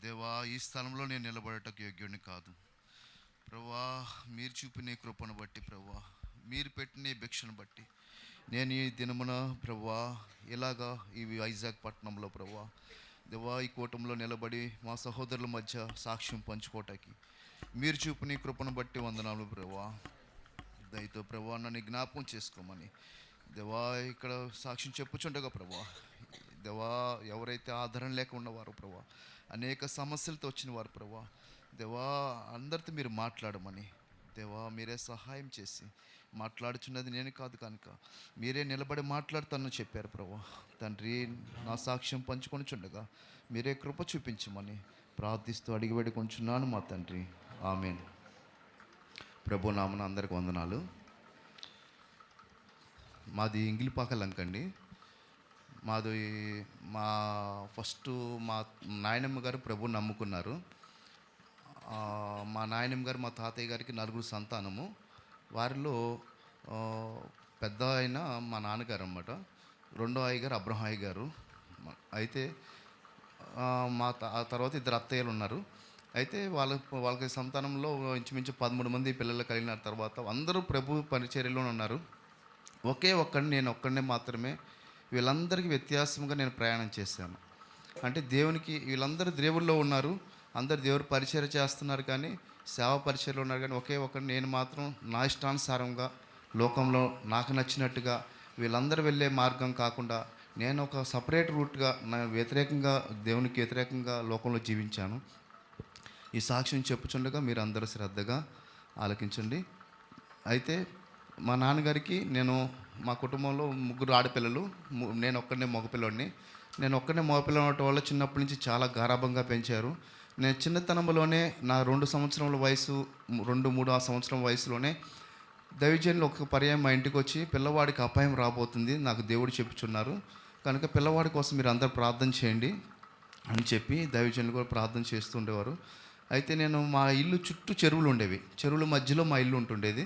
దేవా, ఈ స్థలంలో నేను నిలబడటకు యోగ్యుడిని కాదు ప్రభా. మీరు చూపిన ఈ కృపను బట్టి ప్రభా, మీరు పెట్టిన ఈ భిక్షను బట్టి నేను ఈ దినమున ప్రభా ఇలాగా ఈ వైజాగ్ పట్టణంలో ప్రభా దేవా ఈ కూటంలో నిలబడి మా సహోదరుల మధ్య సాక్ష్యం పంచుకోవటానికి మీరు చూపిన ఈ కృపను బట్టి వందనాలు ప్రభా. దయతో ప్రభా నన్ను జ్ఞాపకం చేసుకోమని దేవా ఇక్కడ సాక్ష్యం చెప్పుచుండగా ప్రభా దేవా ఎవరైతే ఆదరణ లేక ఉన్నవారో ప్రభా, అనేక సమస్యలతో వచ్చిన వారు ప్రభా దేవా అందరితో మీరు మాట్లాడమని దేవా మీరే సహాయం చేసి మాట్లాడుచున్నది నేను కాదు కనుక మీరే నిలబడి మాట్లాడుతానని చెప్పారు ప్రభా. తండ్రి నా సాక్ష్యం పంచుకొని చుండగా మీరే కృప చూపించమని ప్రార్థిస్తూ అడిగి వేడుకొంచున్నాను మా తండ్రి, ఆమేన్. ప్రభు నామన అందరికి వందనాలు. మాది ఇంగిలిపాక లంకండి. మాది మా ఫస్ట్ మా నాయనమ్మ గారు ప్రభు నమ్ముకున్నారు. మా నాయనమ్మ గారు మా తాతయ్య గారికి 4 సంతానము. వారిలో పెద్ద ఆయన మా నాన్నగారు అన్నమాట. రెండో అయ్య గారు అబ్రహాయి గారు. అయితే ఆ తర్వాత 2 అత్తయ్యలు ఉన్నారు. అయితే వాళ్ళకి సంతానంలో ఇంచుమించు 13 మంది పిల్లలు కలిగిన తర్వాత అందరూ ప్రభు పరిచర్యలో ఉన్నారు. నేను ఒక్కడినే మాత్రమే వీళ్ళందరికీ వ్యత్యాసంగా నేను ప్రయాణం చేశాను. అంటే దేవునికి వీళ్ళందరూ దేవుల్లో ఉన్నారు, అందరు దేవుడు పరిచర్య చేస్తున్నారు, కానీ సేవ పరిచర్యలో ఉన్నారు. కానీ ఒక్కడిని నేను మాత్రం నా ఇష్టానుసారంగా లోకంలో నాకు నచ్చినట్టుగా వీళ్ళందరూ వెళ్ళే మార్గం కాకుండా నేను ఒక సపరేట్ రూట్గా దేవునికి వ్యతిరేకంగా లోకంలో జీవించాను. ఈ సాక్ష్యం చెప్పుచుండగా మీరు అందరూ శ్రద్ధగా ఆలకించండి. అయితే మా నాన్నగారికి మా కుటుంబంలో 3 ఆడపిల్లలు, నేను ఒక్కడనే మగపిల్లోడిని. నేను ఒక్కడనే మగపిల్ల ఉండటం వల్ల చిన్నప్పటి నుంచి చాలా గారాబంగా పెంచారు. నేను చిన్నతనంలోనే నా 2 సంవత్సరముల వయసు 2-3 సంవత్సరం వయసులోనే దైవజనులు ఒక పర్యాయం మా ఇంటికి వచ్చి పిల్లవాడికి అపాయం రాబోతుంది నాకు దేవుడు చెప్పుచున్నారు కనుక పిల్లవాడి కోసం మీరు అందరు ప్రార్థన చేయండి అని చెప్పి దైవజనులు కూడా ప్రార్థన చేస్తుండేవారు. అయితే మా ఇల్లు చుట్టూ చెరువులు ఉండేవి, చెరువుల మధ్యలో మా ఇల్లు ఉంటుండేది.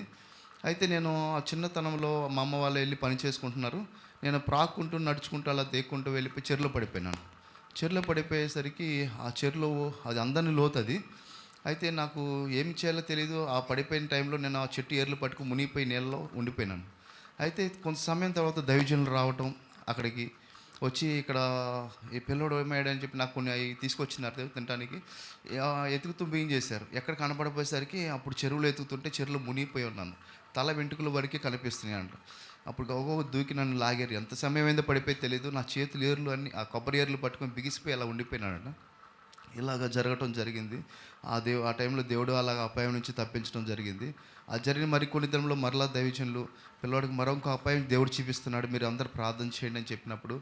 అయితే నేను ఆ చిన్నతనంలో మా అమ్మ వాళ్ళు వెళ్ళి పని చేసుకుంటున్నారు, నేను ప్రాక్కుంటూ నడుచుకుంటూ అలా దేక్కుంటూ వెళ్ళిపోయి చెరువులో పడిపోయినాను. చెరువులో పడిపోయేసరికి ఆ చెరువులో అది అందరిని లోతది. అయితే నాకు ఏం చేయాలో తెలియదు. ఆ పడిపోయిన టైంలో నేను ఆ చెట్టు ఏర్లు పట్టుకు మునిగిపోయి నీళ్ళలో ఉండిపోయినాను. అయితే కొంత సమయం తర్వాత దైవజనులు రావటం అక్కడికి వచ్చి ఇక్కడ ఈ పిల్లోడు ఏమయ్యాడని చెప్పి నాకు కొన్ని అవి తీసుకొచ్చినారు తినడానికి. ఎతుకుతూ బియ్యం చేశారు. ఎక్కడ కనపడిపోయేసరికి అప్పుడు చెరువులో ఎతుకుతుంటే చెరువులో మునిగిపోయి ఉన్నాను. తల వెంట్రుకల వరకే కనిపిస్తున్నాయి అంట. అప్పుడు ఒక్కొక్క దూకి నన్ను లాగారు. ఎంత సమయం అయిందో పడిపోయి తెలియదు. నా చేతులు ఏర్లు అన్నీ ఆ కొబ్బరి ఏర్లు పట్టుకొని బిగిసిపోయి అలా ఉండిపోయినాడంట. ఇలాగ జరగటం జరిగింది. ఆ టైంలో దేవుడు అలాగ అపాయం నుంచి తప్పించడం జరిగింది. ఆ జరిగిన మరికొన్ని దినంలో మరలా దైవజనులు పిల్లవాడికి మరొక అపాయం దేవుడు చూపిస్తున్నాడు, మీరు అందరూ ప్రార్థన చేయండి అని చెప్పినప్పుడు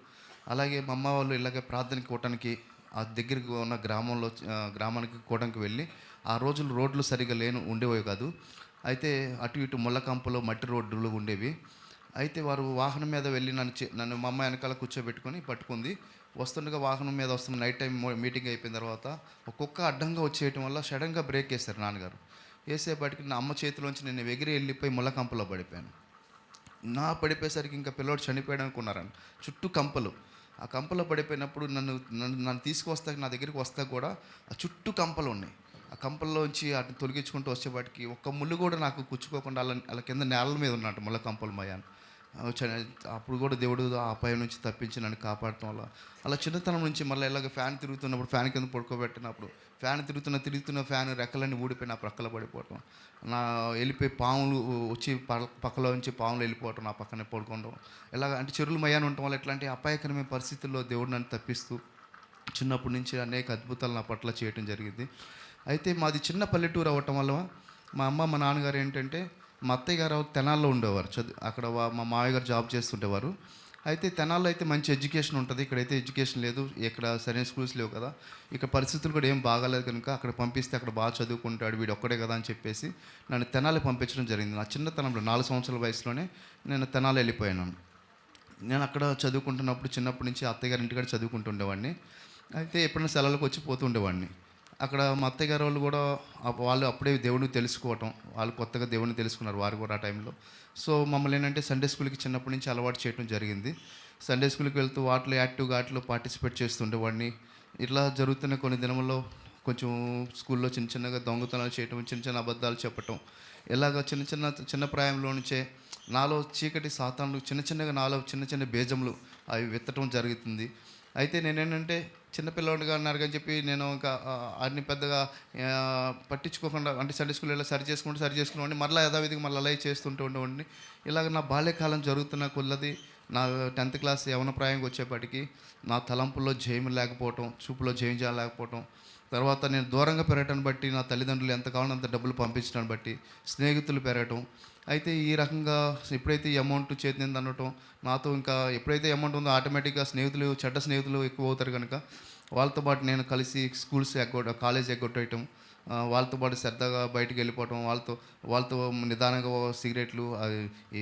అలాగే మా అమ్మ వాళ్ళు ఇలాగే ప్రార్థనకి కూటానికి ఆ దగ్గరికి ఉన్న గ్రామానికి కూటానికి వెళ్ళి ఆ రోజులు రోడ్లు సరిగా ఉండేవి కాదు. అయితే అటు ఇటు ముళ్ళకంపలో మట్టి రోడ్లు ఉండేవి. అయితే వారు వాహనం మీద వెళ్ళి నన్ను మా అమ్మ వెనకాల కూర్చోబెట్టుకొని పట్టుకుంది. వస్తుండగా వాహనం మీద వస్తున్న నైట్ టైం మీటింగ్ అయిపోయిన తర్వాత ఒక్కొక్క అడ్డంగా వచ్చేయటం వల్ల సడన్గా బ్రేక్ వేశారు నాన్నగారు. వేసేపటికి నా అమ్మ చేతిలోంచి నేను ఎగిరి వెళ్ళిపోయి ముళ్ళకంపలో పడిపోయాను. పడిపోయేసరికి ఇంకా పిల్లోడు చనిపోయాడు అనుకున్నారని చుట్టూ కంపలు. ఆ కంపలో పడిపోయినప్పుడు నన్ను తీసుకువస్తా నా దగ్గరికి వస్తా కూడా ఆ చుట్టూ కంపలు ఉన్నాయి. ఆ కంపల్లోంచి అటు తొలగించుకుంటూ వచ్చేవాటికి ఒక్క ముళ్ళు కూడా నాకు కుచ్చుకోకుండా అలా కింద నేలల మీద ఉన్నట్టు ముళ్ళ కంపలు మయాను. అప్పుడు కూడా దేవుడు ఆ అపాయం నుంచి తప్పించి నన్ను కాపాడటం వల్ల అలా చిన్నతనం నుంచి మళ్ళీ ఇలాగ ఫ్యాన్ తిరుగుతున్నప్పుడు ఫ్యాన్ కింద పడుకోబెట్టినప్పుడు ఫ్యాన్ తిరుగుతున్న ఫ్యాన్ రెక్కలన్నీ ఊడిపోయి నా ప్రక్కల పడిపోవటం, వెళ్ళిపోయి పాములు వచ్చి పక్కలో నుంచి పాములు వెళ్ళిపోవటం, నా పక్కనే పడుకోవడం, ఇలాగ అంటే చెరువులు మయాన్ని ఉండటం వల్ల ఎట్లాంటి అపాయకరమైన పరిస్థితుల్లో దేవుడు నన్ను తప్పిస్తూ చిన్నప్పటి నుంచి అనేక అద్భుతాలు నా పట్ల చేయటం జరిగింది. అయితే మాది చిన్న పల్లెటూరు అవ్వటం వల్ల మా అమ్మ మా నాన్నగారు ఏంటంటే మా అత్తయ్య గారు తెనాల్లో ఉండేవారు, అక్కడ మా మావయ్య గారు జాబ్ చేస్తుండేవారు. అయితే తెనాల్లో అయితే మంచి ఎడ్యుకేషన్ ఉంటుంది, ఇక్కడైతే ఎడ్యుకేషన్ లేదు, ఇక్కడ సరైన స్కూల్స్ లేవు కదా, ఇక్కడ పరిస్థితులు కూడా ఏం బాగాలేదు కనుక అక్కడ పంపిస్తే అక్కడ బాగా చదువుకుంటాడు వీడు ఒక్కడే కదా అని చెప్పేసి నన్ను తెనాలి పంపించడం జరిగింది. నా చిన్నతనంలో 4 సంవత్సరాల వయసులోనే నేను తెనాలి వెళ్ళిపోయాను. నేను అక్కడ చదువుకుంటున్నప్పుడు చిన్నప్పటి నుంచి అత్తయ్య గారి ఇంటికాడ చదువుకుంటుండేవాడిని. అయితే ఎప్పుడైనా సెలవులకు వచ్చి పోతుండేవాడిని. అక్కడ మా అత్తయ్య గారు వాళ్ళు అప్పుడే దేవుడిని తెలుసుకోవటం, వాళ్ళు కొత్తగా దేవుడిని తెలుసుకున్నారు వారు కూడా ఆ టైంలో. సో మమ్మల్ని ఏంటంటే సండే స్కూల్కి చిన్నప్పటి నుంచి అలవాటు చేయడం జరిగింది. సండే స్కూల్కి వెళ్తూ యాక్టివ్గా పార్టిసిపేట్ చేస్తుండేవాడిని. ఇట్లా జరుగుతున్న కొన్ని దినముల్లో కొంచెం స్కూల్లో చిన్న చిన్నగా దొంగతనాలు చేయటం, చిన్న చిన్న అబద్ధాలు చెప్పటం, ఇలాగ చిన్న చిన్న చిన్న ప్రాయంలో నుంచే నాలో చీకటి సాతానులు చిన్న చిన్నగా నాలో చిన్న చిన్న బీజములు అవి విత్తటం జరుగుతుంది. అయితే నేనేంటంటే చిన్న పిల్లోడిగా అన్నారు అని చెప్పి నేను ఇంకా అన్ని పెద్దగా పట్టించుకోకుండా అంటే సండే స్కూల్ ఇలా సరి చేసుకునేవాడిని. మరలా యథావిధిగా మళ్ళీ అలాగే చేస్తుంటూ ఉండేవాడిని. ఇలాగ నా బాల్యకాలం జరుగుతున్న కొలది నా 10th క్లాస్ యవ్వన ప్రాయంకి వచ్చేప్పటికి నా తలంపుల్లో జయం లేకపోవటం, చూపులో జయం చేయలేకపోవటం, తర్వాత నేను దూరంగా పెరగటాన్ని బట్టి నా తల్లిదండ్రులు ఎంత కావాలో అంత డబ్బులు పంపించడాన్ని బట్టి స్నేహితులు పెరగటం. అయితే ఈ రకంగా ఎప్పుడైతే ఈ అమౌంట్ చేతి నింద అనటం, నాతో ఇంకా ఎప్పుడైతే అమౌంట్ ఉందో ఆటోమేటిక్గా స్నేహితులు, చెడ్డ స్నేహితులు ఎక్కువ అవుతారు కనుక వాళ్ళతో పాటు నేను కలిసి స్కూల్స్ కాలేజ్ ఎగ్గొట్టేయటం, వాళ్ళతో పాటు సరదాగా బయటికి వెళ్ళిపోవటం, వాళ్ళతో వాళ్ళతో నిదానంగా సిగరెట్లు,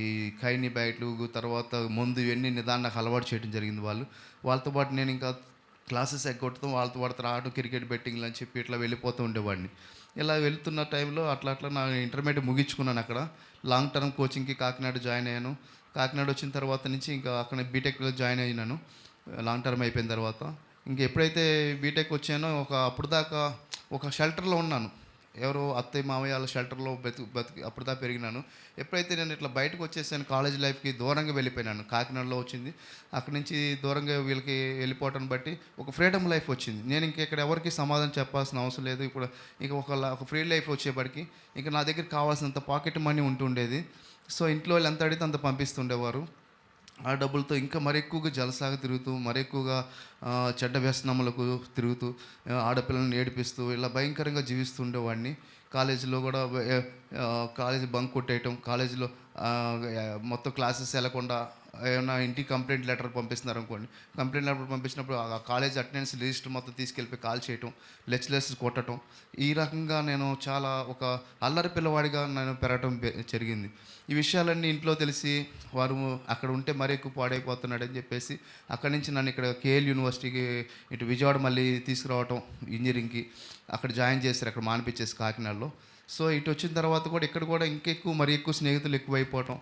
ఈ ఖైనీ బ్యాగులు, తర్వాత మందు ఇవన్నీ నిదానం నాకు అలవాటు చేయడం జరిగింది వాళ్ళు. వాళ్ళతో పాటు నేను ఇంకా క్లాసెస్ ఎగ్గొట్టడం, వాళ్ళతో పాటు రావడం, క్రికెట్ బెట్టింగ్లు అని చెప్పి ఇట్లా వెళ్ళిపోతూ ఉండేవాడిని. ఇలా వెళ్తున్న టైంలో అట్లా అట్లా నా ఇంటర్మీడియట్ ముగించుకున్నాను అక్కడ. లాంగ్ టర్మ్ కోచింగ్‌కి కాకినాడ జాయిన్ అయ్యాను. కాకినాడ వచ్చిన తర్వాత నుంచి ఇంకా అక్కడ బీటెక్‌లో జాయిన్ అయినాను. లాంగ్ టర్మ్ అయిపోయిన తర్వాత. ఇంక ఎప్పుడైతే బీటెక్ వచ్చానో అప్పుడు దాకా ఒక షెల్టర్‌లో ఉన్నాను. ఎవరో అత్తయ్య, మామయ్య ఆళ్ళ షెల్టర్‌లో బతికి అప్పటిదాకా పెరిగినాను. ఎప్పుడైతే నేను ఇట్లా బయటకు వచ్చేసాను కాలేజ్ లైఫ్‌కి దూరంగా వెళ్ళిపోయినాను. కాకినాడలో వచ్చింది. అక్కడి నుంచి దూరంగా వీళ్ళకి వెళ్ళిపోవటాన్ని బట్టి ఒక ఫ్రీడమ్ లైఫ్ వచ్చింది. నేను ఇంక ఇక్కడ ఎవరికీ సమాధానం చెప్పాల్సిన అవసరం లేదు. ఇప్పుడు ఇక ఒక ఫ్రీ లైఫ్ వచ్చేప్పటికి ఇంక నా దగ్గర కావాల్సినంత పాకెట్ మనీ ఉంటుండేది. సో ఇంట్లో వాళ్ళు ఎంత అడిగితే అంత పంపిస్తుండేవారు. ఆ డబ్బులతో ఇంకా మరి ఎక్కువగా జలసాగా తిరుగుతూ, మరి ఎక్కువగా చెడ్డ వ్యసనములకు తిరుగుతూ, ఆడపిల్లల్ని ఏడిపిస్తూ ఇలా భయంకరంగా జీవిస్తూ ఉండేవాడిని. కాలేజీలో కూడా కాలేజీ బంక్ కొట్టేయటం, కాలేజీలో మొత్తం క్లాసెస్ వెళ్ళకుండా ఏమన్నా ఇంటికి కంప్లైంట్ లెటర్ పంపిస్తున్నారనుకోండి, కంప్లైంట్ లెటర్ పంపించినప్పుడు ఆ కాలేజ్ అటెండెన్స్ లిస్ట్ మొత్తం తీసుకెళ్ళిపోయి కాల్ చేయటం, లెక్చరర్స్ కొట్టడం, ఈ రకంగా నేను చాలా ఒక అల్లరి పిల్లవాడిగా నేను పెరగటం జరిగింది. ఈ విషయాలన్నీ ఇంట్లో తెలిసి వారు అక్కడ ఉంటే మరీ ఎక్కువ పాడైపోతున్నాడని చెప్పేసి అక్కడి నుంచి నన్ను ఇక్కడ కేఎల్ యూనివర్సిటీకి ఇటు విజయవాడ మళ్ళీ తీసుకురావటం ఇంజనీరింగ్కి అక్కడ జాయిన్ చేశారు, అక్కడ మానిపించేసి కాకినాడలో. సో ఇటు వచ్చిన తర్వాత కూడా ఇక్కడ కూడా ఇంకెక్కువ మరి ఎక్కువ స్నేహితులు ఎక్కువైపోవటం,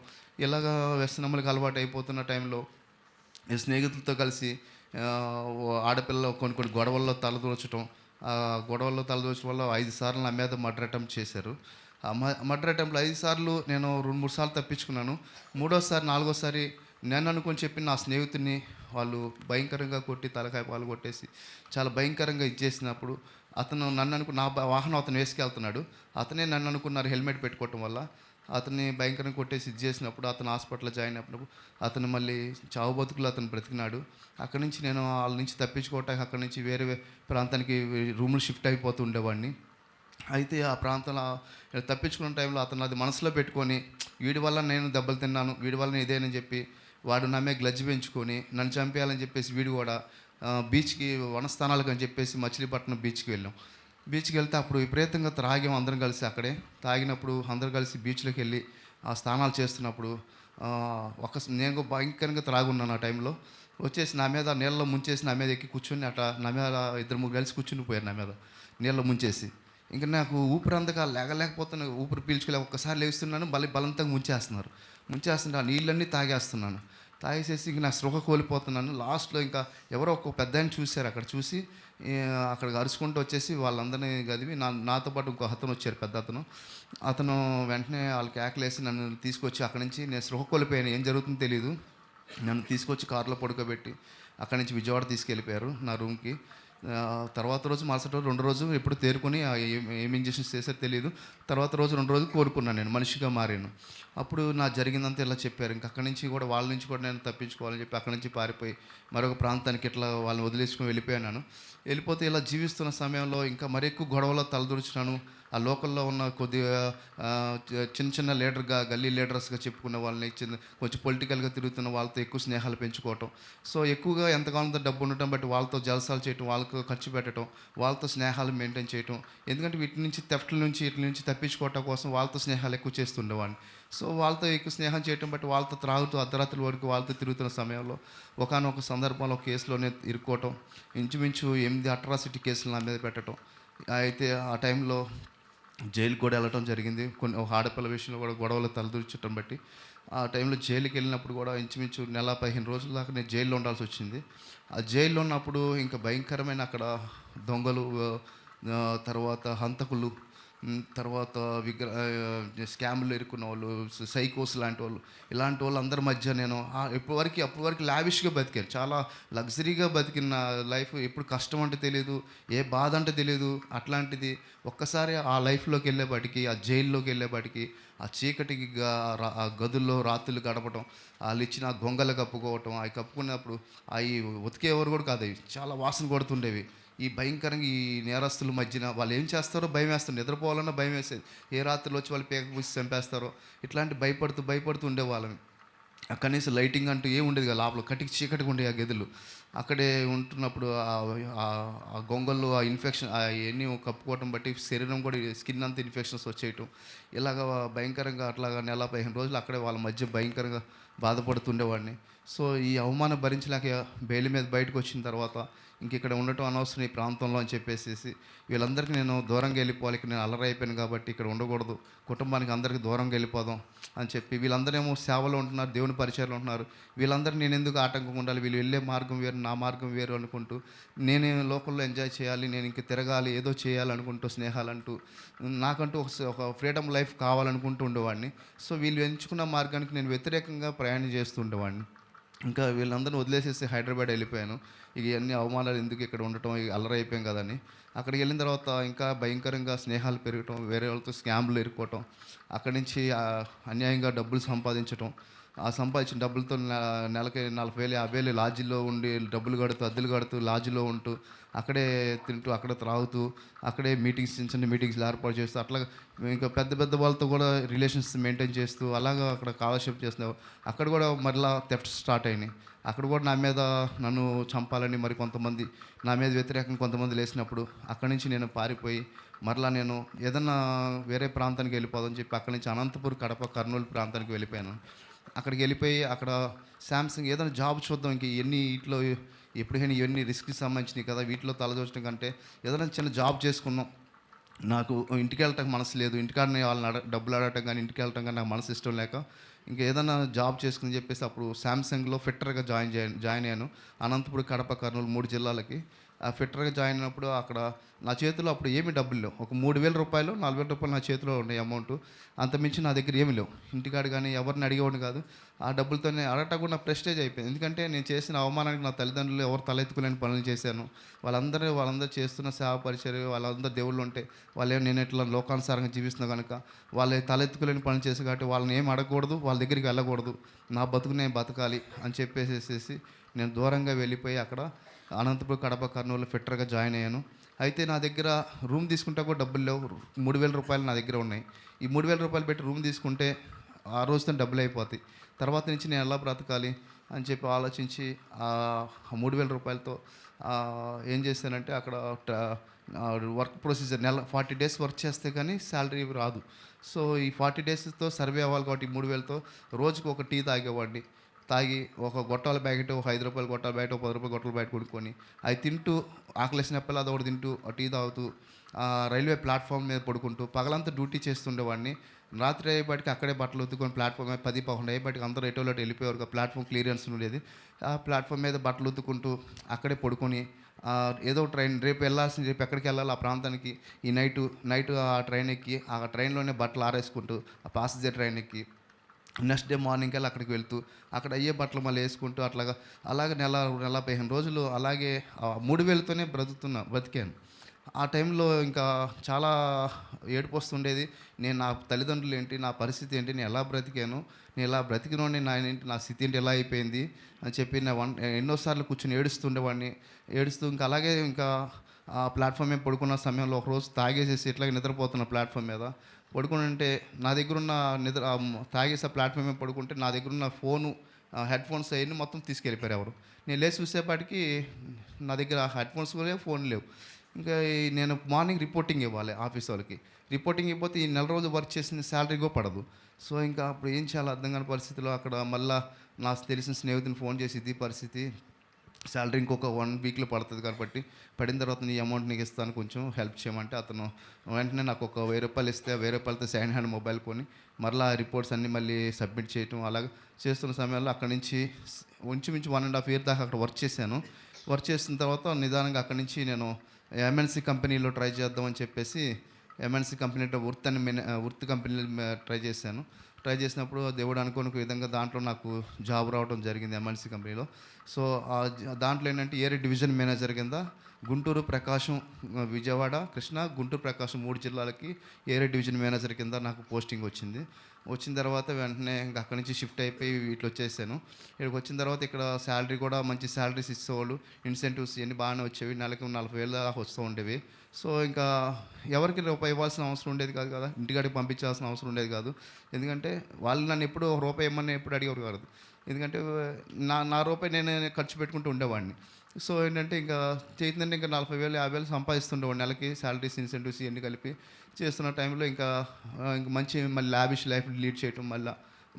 ఇలాగా వ్యసనములకు అలవాటు అయిపోతున్న టైంలో ఈ స్నేహితులతో కలిసి ఆడపిల్లలు కొన్ని కొన్ని గొడవల్లో తలదూర్చడం, ఆ గొడవల్లో తలదూర్చడం వల్ల 5 సార్లు నా మీద మర్డర్ అటెంప్ట్ చేశారు. ఆ మర్డర్ అటెంప్ట్లో 5 సార్లు నేను 2, 3 సార్లు తప్పించుకున్నాను. మూడోసారి, నాలుగోసారి నేను అనుకొని చెప్పి నా స్నేహితుడిని వాళ్ళు భయంకరంగా కొట్టి తలకాయ పాలు కొట్టేసి చాలా భయంకరంగా ఇచ్చేసినప్పుడు అతను నన్ను నా వాహనం అతను వేసుకెళ్తున్నాడు. అతనే నన్ను అనుకున్నారు హెల్మెట్ పెట్టుకోవటం వల్ల. అతన్ని భయంకరంగా కొట్టేసి చేసినప్పుడు అతను హాస్పిటల్లో జాయిన్ అయినప్పుడు అతను మళ్ళీ చావు బతుకులు అతను బ్రతికినాడు. అక్కడి నుంచి నేను వాళ్ళ నుంచి తప్పించుకోవటానికి అక్కడి నుంచి వేరే ప్రాంతానికి రూములు షిఫ్ట్ అయిపోతూ ఉండేవాడిని. అయితే ఆ ప్రాంతంలో తప్పించుకున్న టైంలో అతను అది మనసులో పెట్టుకొని వీడి వల్ల నేను దెబ్బలు తిన్నాను, వీడి వల్ల ఇదేనని చెప్పి వాడు నా మీద గ్లడ్జ్ పెంచుకొని నన్ను చంపేయాలని చెప్పేసి వీడు కూడా బీచ్కి వనస్థానాలకు అని చెప్పేసి మచిలీపట్నం బీచ్కి వెళ్ళాం. బీచ్కి వెళ్తే అప్పుడు విపరీతంగా త్రాగాం అందరం కలిసి అక్కడే. తాగినప్పుడు అందరం కలిసి బీచ్లోకి వెళ్ళి ఆ స్నానాలు చేస్తున్నప్పుడు నేను భయంకరంగా త్రాగున్నాను ఆ టైంలో. వచ్చేసి నా మీద నీళ్ళలో ముంచేసి నా మీద ఎక్కి కూర్చొని అట్లా నా మీద 2, 3 కలిసి కూర్చుని పోయారు నా మీద నీళ్ళలో ముంచేసి. ఇంకా నాకు ఊపిరి అందక లేగలేకపోతున్నా, ఊపిరి పీల్చుకోలే. ఒక్కసారి లేస్తున్నాను, మళ్ళీ బలవంతంగా ముంచేస్తుంటే ఆ నీళ్ళన్నీ తాగేస్తున్నాను. తాగేసేసి ఇంక నా స్పృహ కోల్పోతున్నాను. లాస్ట్లో ఇంకా ఎవరో ఒక పెద్దాయన చూశారు, అక్కడ చూసి అక్కడికి అరుచుకుంటూ వచ్చేసి వాళ్ళందరినీ గదివి నాతో పాటు ఇంకో అతను వచ్చారు, పెద్ద అతను వెంటనే వాళ్ళకి కేకలేసి నన్ను తీసుకొచ్చి అక్కడి నుంచి నేను స్పృహ కోల్పోయాను, ఏం జరుగుతుందో తెలీదు. నన్ను తీసుకొచ్చి కారులో పడుకోబెట్టి అక్కడి నుంచి విజయవాడ తీసుకెళ్ళిపోయారు నా రూమ్కి. తర్వాత రోజు మరుసటి రోజు 2 రోజులు ఎప్పుడు తేరుకొని ఏం ఇంజెక్షన్స్ చేశారో తెలియదు. తర్వాత రోజు 2 రోజులు కోలుకున్నాను, నేను మనిషిగా మారాను. అప్పుడు నా జరిగిందంతా ఇలా చెప్పారు. ఇంక అక్కడి నుంచి కూడా వాళ్ళ నుంచి కూడా నేను తప్పించుకోవాలని చెప్పి అక్కడి నుంచి పారిపోయి మరొక ప్రాంతానికి ఇట్లా వాళ్ళని వదిలేసుకొని వెళ్ళిపోయాను. వెళ్ళిపోతే ఇలా జీవిస్తున్న సమయంలో ఇంకా మరి ఎక్కువ గొడవలో తలదూర్చినాను. ఆ లోకల్లో ఉన్న కొద్దిగా చిన్న చిన్న లీడర్గా గల్లీ లీడర్స్గా చెప్పుకున్న వాళ్ళని కొంచెం పొలిటికల్గా తిరుగుతున్న వాళ్ళతో ఎక్కువ స్నేహాలు పెంచుకోవటం. సో ఎక్కువగా ఎంతకాలంతో డబ్బు ఉండటం బట్టి వాళ్ళతో జలసాలు చేయటం, వాళ్ళకు ఖర్చు పెట్టడం, వాళ్ళతో స్నేహాలు మెయింటైన్ చేయటం. ఎందుకంటే వీటి నుంచి థెఫ్ట్ల నుంచి వీటి నుంచి తప్పించుకోవటం కోసం వాళ్ళతో స్నేహాలు ఎక్కువ చేస్తుండేవాడిని. సో వాళ్ళతో ఎక్కువ స్నేహం చేయటం బట్టి వాళ్ళతో త్రాగుతూ అర్ధరాత్రుల వరకు వాళ్ళతో తిరుగుతున్న సమయంలో ఒకానొక సందర్భంలో కేసులోనే ఇరుక్కోవటం, ఇంచుమించు 8 అట్రాసిటీ కేసులు నా మీద పెట్టడం. అయితే ఆ టైంలో జైలుకి కూడా వెళ్ళటం జరిగింది. ఒక ఆడపిల్ల విషయంలో కూడా గొడవలు తలదూర్చటం బట్టి ఆ టైంలో జైలుకి వెళ్ళినప్పుడు కూడా ఇంచుమించు నెల 15 రోజుల దాకా నేను జైల్లో ఉండాల్సి వచ్చింది. ఆ జైల్లో ఉన్నప్పుడు ఇంకా భయంకరమైన అక్కడ దొంగలు, తర్వాత హంతకులు, తర్వాత స్కామ్‌లో ఇరుక్కున్న వాళ్ళు, సైకోస్ లాంటి వాళ్ళు, ఇలాంటి వాళ్ళందరి మధ్య నేను అప్పటి వరకు లావిష్‌గా బతికాను. చాలా లగ్జరీగా బతికిన లైఫ్. ఎప్పుడు కష్టం అంటే తెలీదు, ఏ బాధ అంటే తెలీదు. అట్లాంటిది ఒక్కసారి ఆ లైఫ్‌లోకి వెళ్ళేపాటికి, ఆ జైల్లోకి వెళ్ళేపాటికి, ఆ చీకటికి ఆ గదుల్లో రాత్రులు గడపటం, ఆళ్ళిచ్చిన ఆ గొంగలు కప్పుకోవటం, అవి కప్పుకున్నప్పుడు అయి ఉతికేవారు కూడా కాదు, అవి చాలా వాసన కొడుతుండేవి. ఈ భయంకరంగా ఈ నేరస్తుల మధ్యన వాళ్ళు ఏం చేస్తారో భయమేస్తుంది. నిద్రపోవాలన్నా భయమేసేది. ఏ రాత్రిలో వచ్చి వాళ్ళు పీక పూసి చంపేస్తారో, ఇట్లాంటి భయపడుతూ ఉండేవాళ్ళం. కనీసం లైటింగ్ అంటూ ఏమి ఉండేది కాదు. లోపల కటికి చీకటిగా ఉండేవి ఆ గదులు. అక్కడే ఉంటున్నప్పుడు ఆ గొంగళ్ళు, ఆ ఇన్ఫెక్షన్ అయన్నీ కప్పుకోవటం బట్టి శరీరం కూడా, స్కిన్ అంతా ఇన్ఫెక్షన్స్ వచ్చేయటం. ఇలాగ భయంకరంగా అట్లాగా నెల 15 రోజులు అక్కడే వాళ్ళ మధ్య భయంకరంగా బాధపడుతుండేవాడిని. సో, ఈ అవమానం భరించలేక బెయిల్ మీద బయటకు వచ్చిన తర్వాత ఇంక ఇక్కడ ఉండటం అనవసరం ఈ ప్రాంతంలో అని చెప్పేసేసి, వీళ్ళందరికీ నేను దూరంగా వెళ్ళిపోవాలి. ఇక్కడ నేను అల్లరైపోయాను కాబట్టి ఇక్కడ ఉండకూడదు. కుటుంబానికి అందరికీ దూరంగా వెళ్ళిపోదాం అని చెప్పి, వీళ్ళందరేమో సేవలో ఉంటున్నారు, దేవుని పరిచయాలు ఉంటున్నారు. వీళ్ళందరూ నేను ఎందుకు ఆటంకంగా ఉండాలి, వీళ్ళు వెళ్ళే మార్గం వేరు, నా మార్గం వేరు అనుకుంటూ, నేను లోకల్లో ఎంజాయ్ చేయాలి, నేను ఇంక తిరగాలి, ఏదో చేయాలనుకుంటూ, స్నేహాలంటూ, నాకంటూ ఒక ఫ్రీడమ్ లైఫ్ కావాలనుకుంటూ ఉండేవాడిని. సో, వీళ్ళు ఎంచుకున్న మార్గానికి నేను వ్యతిరేకంగా ప్రయాణం చేస్తూ ఉండేవాడిని. ఇంకా వీళ్ళందరిని వదిలేసేసి హైదరాబాద్ వెళ్ళిపోయాను. ఇక ఇయన్నీ అవమానాలు ఎందుకు ఇక్కడ ఉండటం, ఇక అల్లరైపోయాం కదని. అక్కడికి వెళ్ళిన తర్వాత ఇంకా భయంకరంగా స్నేహాలు పెరగటం, వేరే వాళ్ళతో స్కామ్‌లో ఇరుక్కోవటం, అక్కడి నుంచి అన్యాయంగా డబ్బులు సంపాదించటం. ఆ సంపాదించిన డబ్బులతో నెలకి 40,000, 50,000 లాడ్జిలో ఉండి డబ్బులు కడుతూ, అద్దెలు కడుతూ, లాడ్జిలో ఉంటూ, అక్కడే తింటూ, అక్కడే త్రాగుతూ, అక్కడే మీటింగ్స్, చిన్న చిన్న మీటింగ్స్‌లు ఏర్పాటు చేస్తూ, అట్లాగా ఇంకా పెద్ద పెద్ద వాళ్ళతో కూడా రిలేషన్స్ మెయింటైన్ చేస్తూ, అలాగా అక్కడ కాలక్షేపం చేస్తున్నాం. అక్కడ కూడా మరలా థెఫ్ట్స్ స్టార్ట్ అయినాయి. అక్కడ కూడా నన్ను చంపాలని మరి కొంతమంది, నా మీద వ్యతిరేకంగా కొంతమంది లేసినప్పుడు, అక్కడి నుంచి నేను పారిపోయి మరలా నేను ఏదన్నా వేరే ప్రాంతానికి వెళ్ళిపోదామని చెప్పి అక్కడి నుంచి అనంతపూర్, కడప, కర్నూలు ప్రాంతానికి వెళ్ళిపోయాను. అక్కడికి వెళ్ళిపోయి అక్కడ శాంసంగ్ ఏదైనా జాబ్ చూద్దాం, ఇంక ఇవన్నీ వీటిలో ఎప్పుడైనా ఇవన్నీ రిస్క్‌కి సంబంధించినవి కదా, వీటిలో తలదూర్చడం కంటే ఏదైనా చిన్న జాబ్ చేసుకుందాం. నాకు ఇంటికి వెళ్ళటానికి మనసు లేదు. ఇంటికాడనే వాళ్ళని డబ్బులు అడగటం కానీ, ఇంటికి వెళ్ళటం కానీ నాకు మనసు ఇష్టం లేక, ఇంక ఏదైనా జాబ్ చేసుకుని చెప్పేసి అప్పుడు శాంసంగ్‌లో ఫిట్టర్‌గా జాయిన్ అయ్యాను. అనంతపురం, కడప, కర్నూలు 3 జిల్లాలకి. ఆ ఫిట్టర్‌గా జాయిన్ అయినప్పుడు అక్కడ నా చేతిలో అప్పుడు ఏమీ డబ్బులు లేవు. ఒక రూ. 3,000, రూ. 4,000 నా చేతిలో ఉన్నాయి అమౌంటు. అంతకుమించి నా దగ్గర ఏమీ లేవు. ఇంటికాడ కానీ ఎవరిని అడిగేవాడిని కాదు. ఆ డబ్బులతోనే అడగటం కూడా నా ప్రెస్టేజ్ అయిపోయింది. ఎందుకంటే నేను చేసిన అవమానానికి నా తల్లిదండ్రులు ఎవరు తలెత్తుకోలేని పనులు చేశాను. వాళ్ళందరూ చేస్తున్న సేవ పరిచర్య, వాళ్ళందరూ దేవుళ్ళు ఉంటే, నేను ఇట్లా లోకానుసారంగా జీవిస్తున్నా కనుక వాళ్ళు తలెత్తుకోలేని పనులు చేశారు కాబట్టి వాళ్ళని ఏం అడగకూడదు, వాళ్ళ దగ్గరికి వెళ్ళకూడదు. నా బతుకు నేను బతకాలి అని చెప్పేసేసేసి నేను దూరంగా వెళ్ళిపోయి అక్కడ అనంతపురం, కడప, కర్నూలు ఫిట్టర్‌గా జాయిన్ అయ్యాను. అయితే నా దగ్గర రూమ్ తీసుకుంటే కూడా డబ్బులు లేవు. రూ. 3,000 నా దగ్గర ఉన్నాయి. ఈ రూ. 3,000 పెట్టి రూమ్ తీసుకుంటే ఆ రోజుతో డబ్బులు అయిపోతాయి. తర్వాత నుంచి నేను ఎలా బ్రతకాలి అని చెప్పి ఆలోచించి ఆ రూ. 3,000తో ఏం చేశానంటే అక్కడ వర్క్ ప్రొసీజర్ 40 డేస్ వర్క్ చేస్తే కానీ శాలరీ రాదు. సో, ఈ 40 డేస్‌తో సర్వే అవ్వాలి కాబట్టి 3,000తో రోజుకి ఒక టీ తాగేవాడిని. తాగి ఒక గొట్టాల ప్యాకెట్, ఒక రూ. 5 గొట్టాల ప్యాకెట్, ఒక రూ. 10 గొట్టాల ప్యాకెట్ కొనుక్కొని అవి తింటూ, ఆకలేసినప్పుడల్లా అదొకటి తింటూ, టీ తాగుతూ, రైల్వే ప్లాట్‌ఫామ్ మీద పడుకుంటూ పగలంతా డ్యూటీ చేస్తుండేవాడిని. రాత్రి అయ్యేపాటికి అక్కడే బట్టలు ఉతుక్కొని ప్లాట్‌ఫామ్ మీద 10, 11 అయ్యేపాటికి అందరూ ఎటోళ్ళు అటు వెళ్ళిపోయేవారు. ప్లాట్‌ఫామ్ క్లియరెన్స్ ఉండేది. ఆ ప్లాట్‌ఫామ్ మీద బట్టలు ఉతుక్కుంటూ అక్కడే పడుకొని, ఏదో రేపు వెళ్ళాల్సింది, రేపు ఎక్కడికి వెళ్ళాలి ఆ ప్రాంతానికి, ఈ నైట్ ఆ ట్రైన్ ఎక్కి, ఆ ట్రైన్‌లోనే బట్టలు ఆరేసుకుంటూ, ఆ ప్యాసింజర్ ట్రైన్ ఎక్కి నెక్స్ట్ డే మార్నింగ్ కల్లా అక్కడికి వెళ్తూ, అక్కడ అయ్యే బట్టలు మళ్ళీ వేసుకుంటూ, అలాగే నెల 15 రోజులు అలాగే 3,000తోనే బతికాను. ఆ టైంలో ఇంకా చాలా ఏడుపొస్తుండేది. నా తల్లిదండ్రులు ఏంటి, నా పరిస్థితి ఏంటి, నేను ఎలా బ్రతికాను, నేను ఇలా బ్రతికినోడిని, నా స్థితి ఏంటి, ఎలా అయిపోయింది అని చెప్పి ఎన్నోసార్లు కూర్చొని ఏడుస్తుండేవాడిని. ఏడుస్తూ ఇంకా అలాగే ఇంకా ఆ ప్లాట్‌ఫామ్ మీద పడుకున్న సమయంలో ఒకరోజు తాగేసేసి ఇట్లాగే నిద్రపోతున్న ప్లాట్‌ఫామ్ మీద పడుకునుంటే, నా దగ్గరున్న తాగేసి ఆ ప్లాట్‌ఫామ్ మీద పడుకుంటే నా దగ్గరున్న ఫోను, హెడ్‌ఫోన్స్ అయన్నీ మొత్తం తీసుకెళ్ళిపోయారు ఎవరో. నేను లేచి చూసేపాటికి నా దగ్గర హెడ్‌ఫోన్స్ కూడా లేవు, ఫోన్ లేవు. ఇంకా నేను మార్నింగ్ రిపోర్టింగ్ ఇవ్వాలి ఆఫీస్ వాళ్ళకి. రిపోర్టింగ్ ఇవ్వకపోతే ఈ నెల రోజులు వర్క్ చేసిన శాలరీ కూడా పడదు. సో, ఇంకా అప్పుడు ఏం చేయాలో అర్థం కాని పరిస్థితిలో అక్కడ మళ్ళా నాకు తెలిసిన స్నేహితుని ఫోన్ చేసి, ఇది పరిస్థితి, శాలరీ ఇంకొక 1 వీక్‌లో పడుతుంది కాబట్టి, పడిన తర్వాత నీ అమౌంట్ నీకు ఇస్తాను, కొంచెం హెల్ప్ చేయమంటే అతను వెంటనే నాకు ఒక రూ. 1,000 ఇస్తే, ఆ రూ. 1,000తో సెకండ్ హ్యాండ్ మొబైల్ కొని మరలా రిపోర్ట్స్ అన్నీ మళ్ళీ సబ్మిట్ చేయటం, అలాగ చేస్తున్న సమయంలో అక్కడి నుంచి ఇంచుమించు 1 ½ ఇయర్ దాకా అక్కడ వర్క్ చేశాను. వర్క్ చేసిన తర్వాత నిదానంగా అక్కడి నుంచి నేను ఎంఎన్సీ కంపెనీలో ట్రై చేద్దామని చెప్పేసి ఎంఎన్సీ కంపెనీలో వర్త్ కంపెనీలో ట్రై చేశాను. ట్రై చేసినప్పుడు దేవుడు అనుకోని ఒక విధంగా దాంట్లో నాకు జాబ్ రావడం జరిగింది ఎంఎన్సీ కంపెనీలో. సో దాంట్లో ఏంటంటే ఏరియా డివిజన్ మేనేజర్ కింద గుంటూరు, ప్రకాశం, విజయవాడ, కృష్ణా, గుంటూరు, ప్రకాశం 3 జిల్లాలకి ఏరియా డివిజన్ మేనేజర్ కింద నాకు పోస్టింగ్ వచ్చింది. వచ్చిన తర్వాత వెంటనే ఇంకా అక్కడి నుంచి షిఫ్ట్ అయిపోయి వీటిలో వచ్చేసాను. ఇక్కడికి వచ్చిన తర్వాత ఇక్కడ శాలరీ కూడా మంచి శాలరీస్ ఇచ్చేవాళ్ళు, ఇన్సెంటివ్స్ ఇవన్నీ బాగానే వచ్చేవి. నెలకి 40,000 దాకా వస్తూ ఉండేవి. సో ఇంకా ఎవరికి రూపాయి ఇవ్వాల్సిన అవసరం ఉండేది కాదు కదా, ఇంటికాడికి పంపించాల్సిన అవసరం ఉండేది కాదు. ఎందుకంటే వాళ్ళు నన్ను ఎప్పుడు రూపాయి ఇమ్మని ఎప్పుడు అడిగేవారు కాదు. ఎందుకంటే నా రూపాయి నేను ఖర్చు పెట్టుకుంటూ ఉండేవాడిని. సో ఏంటంటే ఇంకా చేసిందంటే ఇంకా 40,000 50,000 సంపాదిస్తుండేవాడిని నెలకి. శాలరీస్, ఇన్సెంటివ్స్ ఇవన్నీ కలిపి చేస్తున్న టైంలో ఇంకా మంచి మళ్ళీ లావిష్ లైఫ్ లీడ్ చేయటం,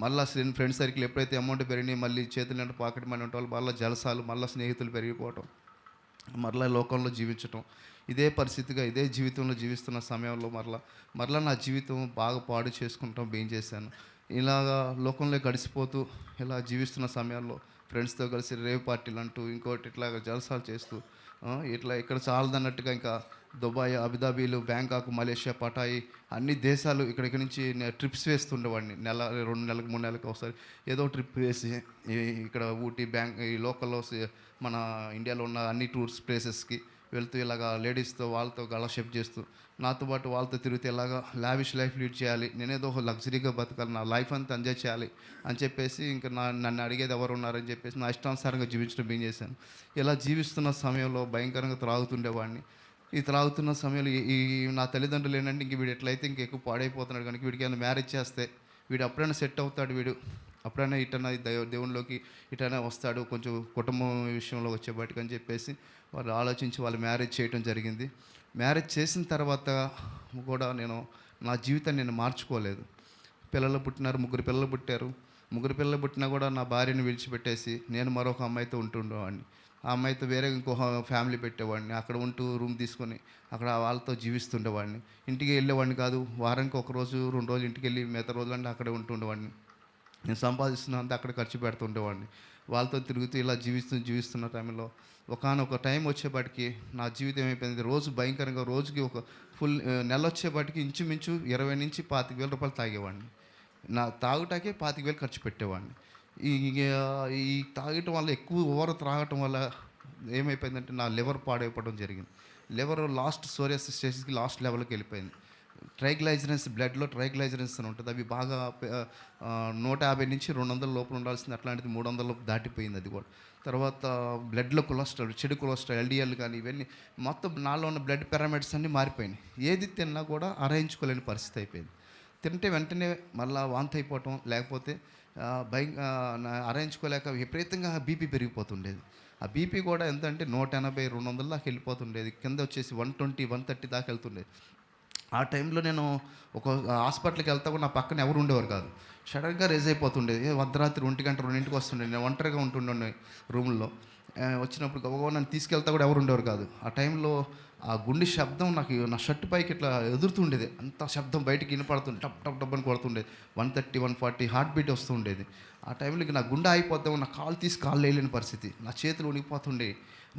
మళ్ళీ ఫ్రెండ్ సర్కిల్ ఎప్పుడైతే అమౌంట్ పెరిగినాయి, మళ్ళీ చేతులు అంటే పాకెట్ మనీ ఉంటే వాళ్ళు మళ్ళీ జలసాలు, మళ్ళీ స్నేహితులు పెరిగిపోవటం, మరలా లోకంలో జీవించటం, ఇదే పరిస్థితిగా ఇదే జీవితంలో జీవిస్తున్న సమయంలో మరలా నా జీవితం బాగా పాడు చేసుకుంటాం బేం చేశాను. ఇలాగా లోకంలో గడిచిపోతూ ఇలా జీవిస్తున్న సమయాల్లో ఫ్రెండ్స్తో కలిసి రేవ్ పార్టీలు అంటూ ఇంకోటి ఇట్లాగ జలసాలు చేస్తూ ఇట్లా ఇక్కడ చాలదన్నట్టుగా ఇంకా దుబాయ్, అబుదాబీలు, బ్యాంకాక్, మలేషియా, పటాయి అన్ని దేశాలు ఇక్కడి నుంచి ట్రిప్స్ వేస్తుండేవాడిని. 2 నెలలకు 3 నెలలకు ఒకసారి ఏదో ట్రిప్ వేసి ఇక్కడ ఊటీ, ఈ లోకల్లో మన ఇండియాలో ఉన్న అన్ని టూర్స్ ప్లేసెస్కి వెళ్తూ ఇలాగా లేడీస్తో వాళ్ళతో గళషెప్ చేస్తూ నాతో పాటు వాళ్ళతో తిరిగితే ఇలాగా లావిష్ లైఫ్ లీడ్ చేయాలి, నేనేదో ఒక లగ్జరీగా బతకాలి, నా లైఫ్ అంతా ఎంజాయ్ చేయాలి అని చెప్పేసి ఇంకా నన్ను అడిగేది ఎవరు ఉన్నారని చెప్పేసి నా ఇష్టానుసారంగా జీవించడం ఏం చేశాను. ఇలా జీవిస్తున్న సమయంలో భయంకరంగా త్రాగుతుండేవాడిని. ఈ త్రాగుతున్న సమయంలో ఈ నా తల్లిదండ్రులు ఏంటంటే ఇంక వీడు ఎట్లయితే ఇంకెక్కువ పాడైపోతున్నాడు కనుక వీడికి ఏమైనా మ్యారేజ్ చేస్తే వీడు అప్పుడైనా సెట్ అవుతాడు, వీడు అప్పుడైనా ఇటైనా దేవునిలోకి ఇటైనా వస్తాడు కొంచెం కుటుంబం విషయంలో వచ్చేబట్టుకు అని చెప్పేసి వాళ్ళు ఆలోచించి వాళ్ళు మ్యారేజ్ చేయడం జరిగింది. మ్యారేజ్ చేసిన తర్వాత కూడా నా జీవితాన్ని నేను మార్చుకోలేదు. పిల్లలు పుట్టినారు, 3 పిల్లలు పుట్టారు. 3 పిల్లలు పుట్టినా కూడా నా భార్యను విడిచిపెట్టేసి నేను మరొక అమ్మాయితో ఉంటుండేవాడిని. ఆ అమ్మాయితో వేరే ఇంకో ఫ్యామిలీ పెట్టేవాడిని. అక్కడ ఉంటూ రూమ్ తీసుకొని అక్కడ వాళ్ళతో జీవిస్తుండేవాడిని. ఇంటికి వెళ్ళేవాడిని కాదు. వారానికి 1 రోజు 2 రోజులు ఇంటికి వెళ్ళి మిగతా రోజులంటే అక్కడే ఉంటుండేవాడిని. నేను సంపాదిస్తున్నంత అక్కడ ఖర్చు పెడుతుండేవాడిని. వాళ్ళతో తిరుగుతూ ఇలా జీవిస్తున్న టైంలో ఒకానొక టైం వచ్చేపాటికి నా జీవితం ఏమైపోయింది, రోజు భయంకరంగా రోజుకి ఒక నెల వచ్చేపాటికి ఇంచుమించు 20,000 నుంచి 25,000 రూపాయలు తాగేవాడిని. నా తాగుటాకే 25,000 ఖర్చు పెట్టేవాడిని. ఈ తాగటం వల్ల ఓవర్ త్రాగటం వల్ల ఏమైపోయిందంటే నా లివర్ పాడైపోవడం జరిగింది. లివర్ సోరియాసిస్ స్టేజ్కి లాస్ట్ లెవెల్కి వెళ్ళిపోయింది. ట్రైగ్లైజరెన్స్, బ్లడ్లో ట్రైగ్లైజరెన్స్ అని ఉంటుంది, అవి బాగా 150 నుంచి 200 లోపల ఉండాల్సింది అట్లాంటిది 300 లోపు దాటిపోయింది. అది కూడా తర్వాత బ్లడ్లో కొలెస్ట్రాల్, చెడు కొలెస్ట్రాల్, ఎల్డిఎల్ కానీ ఇవన్నీ మొత్తం నాలో ఉన్న బ్లడ్ పారామీటర్స్ అన్నీ మారిపోయినాయి. ఏది తిన్నా కూడా అరయించుకోలేని పరిస్థితి అయిపోయింది. తింటే వెంటనే మళ్ళీ వాంతి అయిపోవటం, లేకపోతే అరయించుకోలేక విపరీతంగా బీపీ పెరిగిపోతుండేది. ఆ బీపీ కూడా ఎంత అంటే 180, 200 దాకా వెళ్ళిపోతుండేది. కింద వచ్చేసి 120, 130 దాకా వెళ్తుండేది. ఆ టైంలో నేను ఒక హాస్పిటల్కి వెళ్తా కూడా నా పక్కన ఎవరు ఉండేవారు కాదు. సడన్గా రేజ్ అయిపోతుండేది. అర్ధరాత్రి 1 గంట 2ంటికి వస్తుండేది. నేను ఒంటరిగా ఉంటుండే రూమ్లో. వచ్చినప్పుడు గబగబా నన్ను తీసుకెళ్తా కూడా ఎవరు ఉండేవారు కాదు. ఆ టైంలో ఆ గుండె శబ్దం నాకు నా షర్టు పైకి ఇట్లా ఎదురుతుండేది. అంత శబ్దం బయటికి వినపడుతుంది, టప్ టప్ టప్ అని కొడుతుండేది. 130, 140 హార్ట్ బీట్ వస్తుండేది. ఆ టైంలో నా గుండె అయిపోద్దాం, నా కాళ్ళు వేయలేని పరిస్థితి, నా చేతులు ఉనిగిపోతుండే,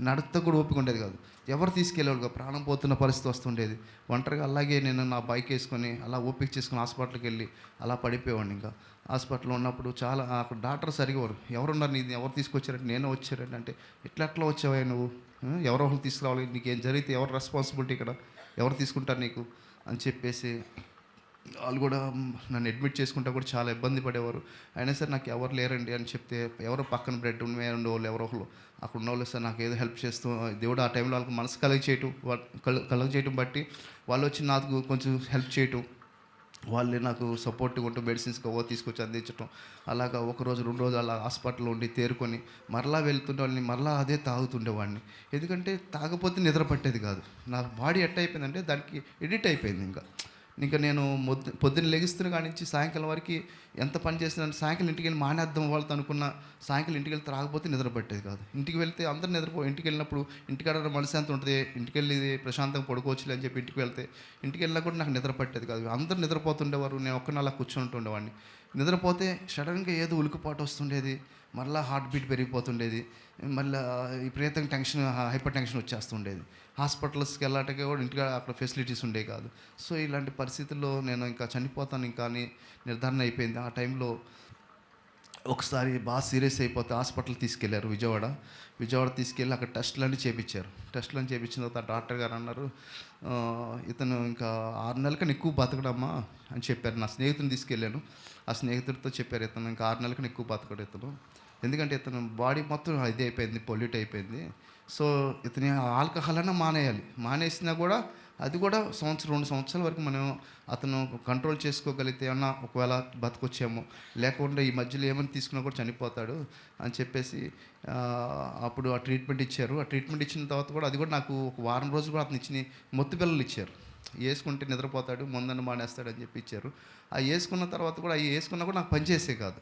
నడత కూడా ఓపిక ఉండేది కాదు. ఎవరు తీసుకెళ్ళేవాళ్ళుగా, ప్రాణం పోతున్న పరిస్థితి వస్తుండేది. ఒంటరిగా అలాగే నేను నా బైక్ వేసుకొని అలా ఓపిక చేసుకుని హాస్పిటల్కి వెళ్ళి అలా పడిపోయేవాడిని. ఇంకా హాస్పిటల్లో ఉన్నప్పుడు చాలా అక్కడ డాక్టర్ సరిగేవారు. ఎవరున్నారు, నీది ఎవరు తీసుకొచ్చారంటే నేనే వచ్చారంటే ఎట్లా వచ్చావా నువ్వు, ఎవరో ఒకరు తీసుకురావాలి, నీకేం జరిగితే ఎవరు రెస్పాన్సిబిలిటీ, ఇక్కడ ఎవరు తీసుకుంటారు నీకు అని చెప్పేసి వాళ్ళు కూడా నన్ను అడ్మిట్ చేసుకుంటా కూడా చాలా ఇబ్బంది పడేవారు. అయినా సరే నాకు ఎవరు లేరండి అని చెప్తే ఎవరో పక్కన బ్రెడ్ ఉండేవాళ్ళు ఎవరో ఒకరు అక్కడ ఉన్నవాళ్ళు సార్ నాకు ఏదో హెల్ప్ చేస్తూ దేవుడు ఆ టైంలో వాళ్ళకి మనసు కలగ చేయటం బట్టి వాళ్ళు వచ్చి నాకు కొంచెం హెల్ప్ చేయటం, వాళ్ళే నాకు సపోర్ట్గా ఉంటూ మెడిసిన్స్ తీసుకొచ్చి అందించడం. అలాగా 1 రోజు 2 రోజులు అలా హాస్పిటల్లో ఉండి తేరుకొని మరలా వెళ్తుండే వాళ్ళని మరలా అదే తాగుతుండేవాడిని. ఎందుకంటే తాగపోతే నిద్ర పట్టేది కాదు. నా బాడీ ఎట్ట అయిపోయిందంటే దానికి ఎడిట్ అయిపోయింది. ఇంకా నేను పొద్దున్న లెగిస్తున్న కాడి నుంచి సాయంకాలం వరకు ఎంత పని చేసినా సాయంకాలం ఇంటికి వెళ్ళి మానేద్దాం వాళ్ళతో అనుకున్న సాయంకాలం ఇంటికి వెళ్తే తాగపోతే నిద్ర పట్టేది కాదు. ఇంటికి వెళ్తే అందరు ఇంటికి వెళ్ళినప్పుడు ఇంటికాడ మనశ్శాంతి ఉంటుంది, ఇంటికి వెళ్ళి ప్రశాంతంగా పడుకోవచ్చులే అని చెప్పి ఇంటికి వెళ్ళినా కూడా నాకు నిద్ర పట్టేది కాదు. అందరూ నిద్రపోతుండేవారు, నేను ఒక్కనే అలా కూర్చొని ఉంటుండేవాడిని. నిద్రపోతే సడన్గా ఏదో ఉలికిపాటు వస్తుండేది, మళ్ళీ హార్ట్ బీట్ పెరిగిపోతుండేది, మళ్ళీ విపరీతంగా టెన్షన్, హైపర్ టెన్షన్ వచ్చేస్తుండేది. హాస్పిటల్స్కి వెళ్ళాటకే కూడా ఇంటిగా అక్కడ ఫెసిలిటీస్ ఉండేవి కాదు. సో ఇలాంటి పరిస్థితుల్లో నేను ఇంకా చనిపోతాను ఇంకా అని నిర్ధారణ అయిపోయింది. ఆ టైంలో ఒకసారి బాగా సీరియస్ అయిపోతే హాస్పిటల్ తీసుకెళ్లారు విజయవాడ తీసుకెళ్ళి అక్కడ టెస్టులన్నీ చేయించారు. టెస్టులన్నీ చేయించిన తర్వాత డాక్టర్ గారు అన్నారు, ఇతను ఇంకా 6 నెలల కన్నా ఎక్కువ బతకడమ్మా అని చెప్పారు. నా స్నేహితుని తీసుకెళ్ళాను. ఆ స్నేహితుడితో చెప్పారు, ఇతను ఇంకా 6 నెలల కన్నా ఎక్కువ బతకడు ఇతను, ఎందుకంటే ఇతను బాడీ మొత్తం ఇది అయిపోయింది, పొల్యూట్ అయిపోయింది. సో ఇతని ఆల్కహాల్ అన్నా మానేయాలి, మానేసినా కూడా అది కూడా సంవత్సరం 2 సంవత్సరాల వరకు మనం అతను కంట్రోల్ చేసుకోగలిగితే ఏమన్నా ఒకవేళ బతకొచ్చేమో, లేకుండా ఈ మధ్యలో ఏమైనా తీసుకున్నా కూడా చనిపోతాడు అని చెప్పేసి అప్పుడు ఆ ట్రీట్మెంట్ ఇచ్చారు. ఆ ట్రీట్మెంట్ ఇచ్చిన తర్వాత కూడా అది కూడా నాకు ఒక వారం రోజులు కూడా అతను ఇచ్చిన మొత్తి పిల్లలు ఇచ్చారు. వేసుకుంటే నిద్రపోతాడు, మందుని మానేస్తాడు అని చెప్పి ఇచ్చారు. ఆ వేసుకున్న తర్వాత కూడా అవి వేసుకున్నా కూడా నాకు పనిచేసే కాదు.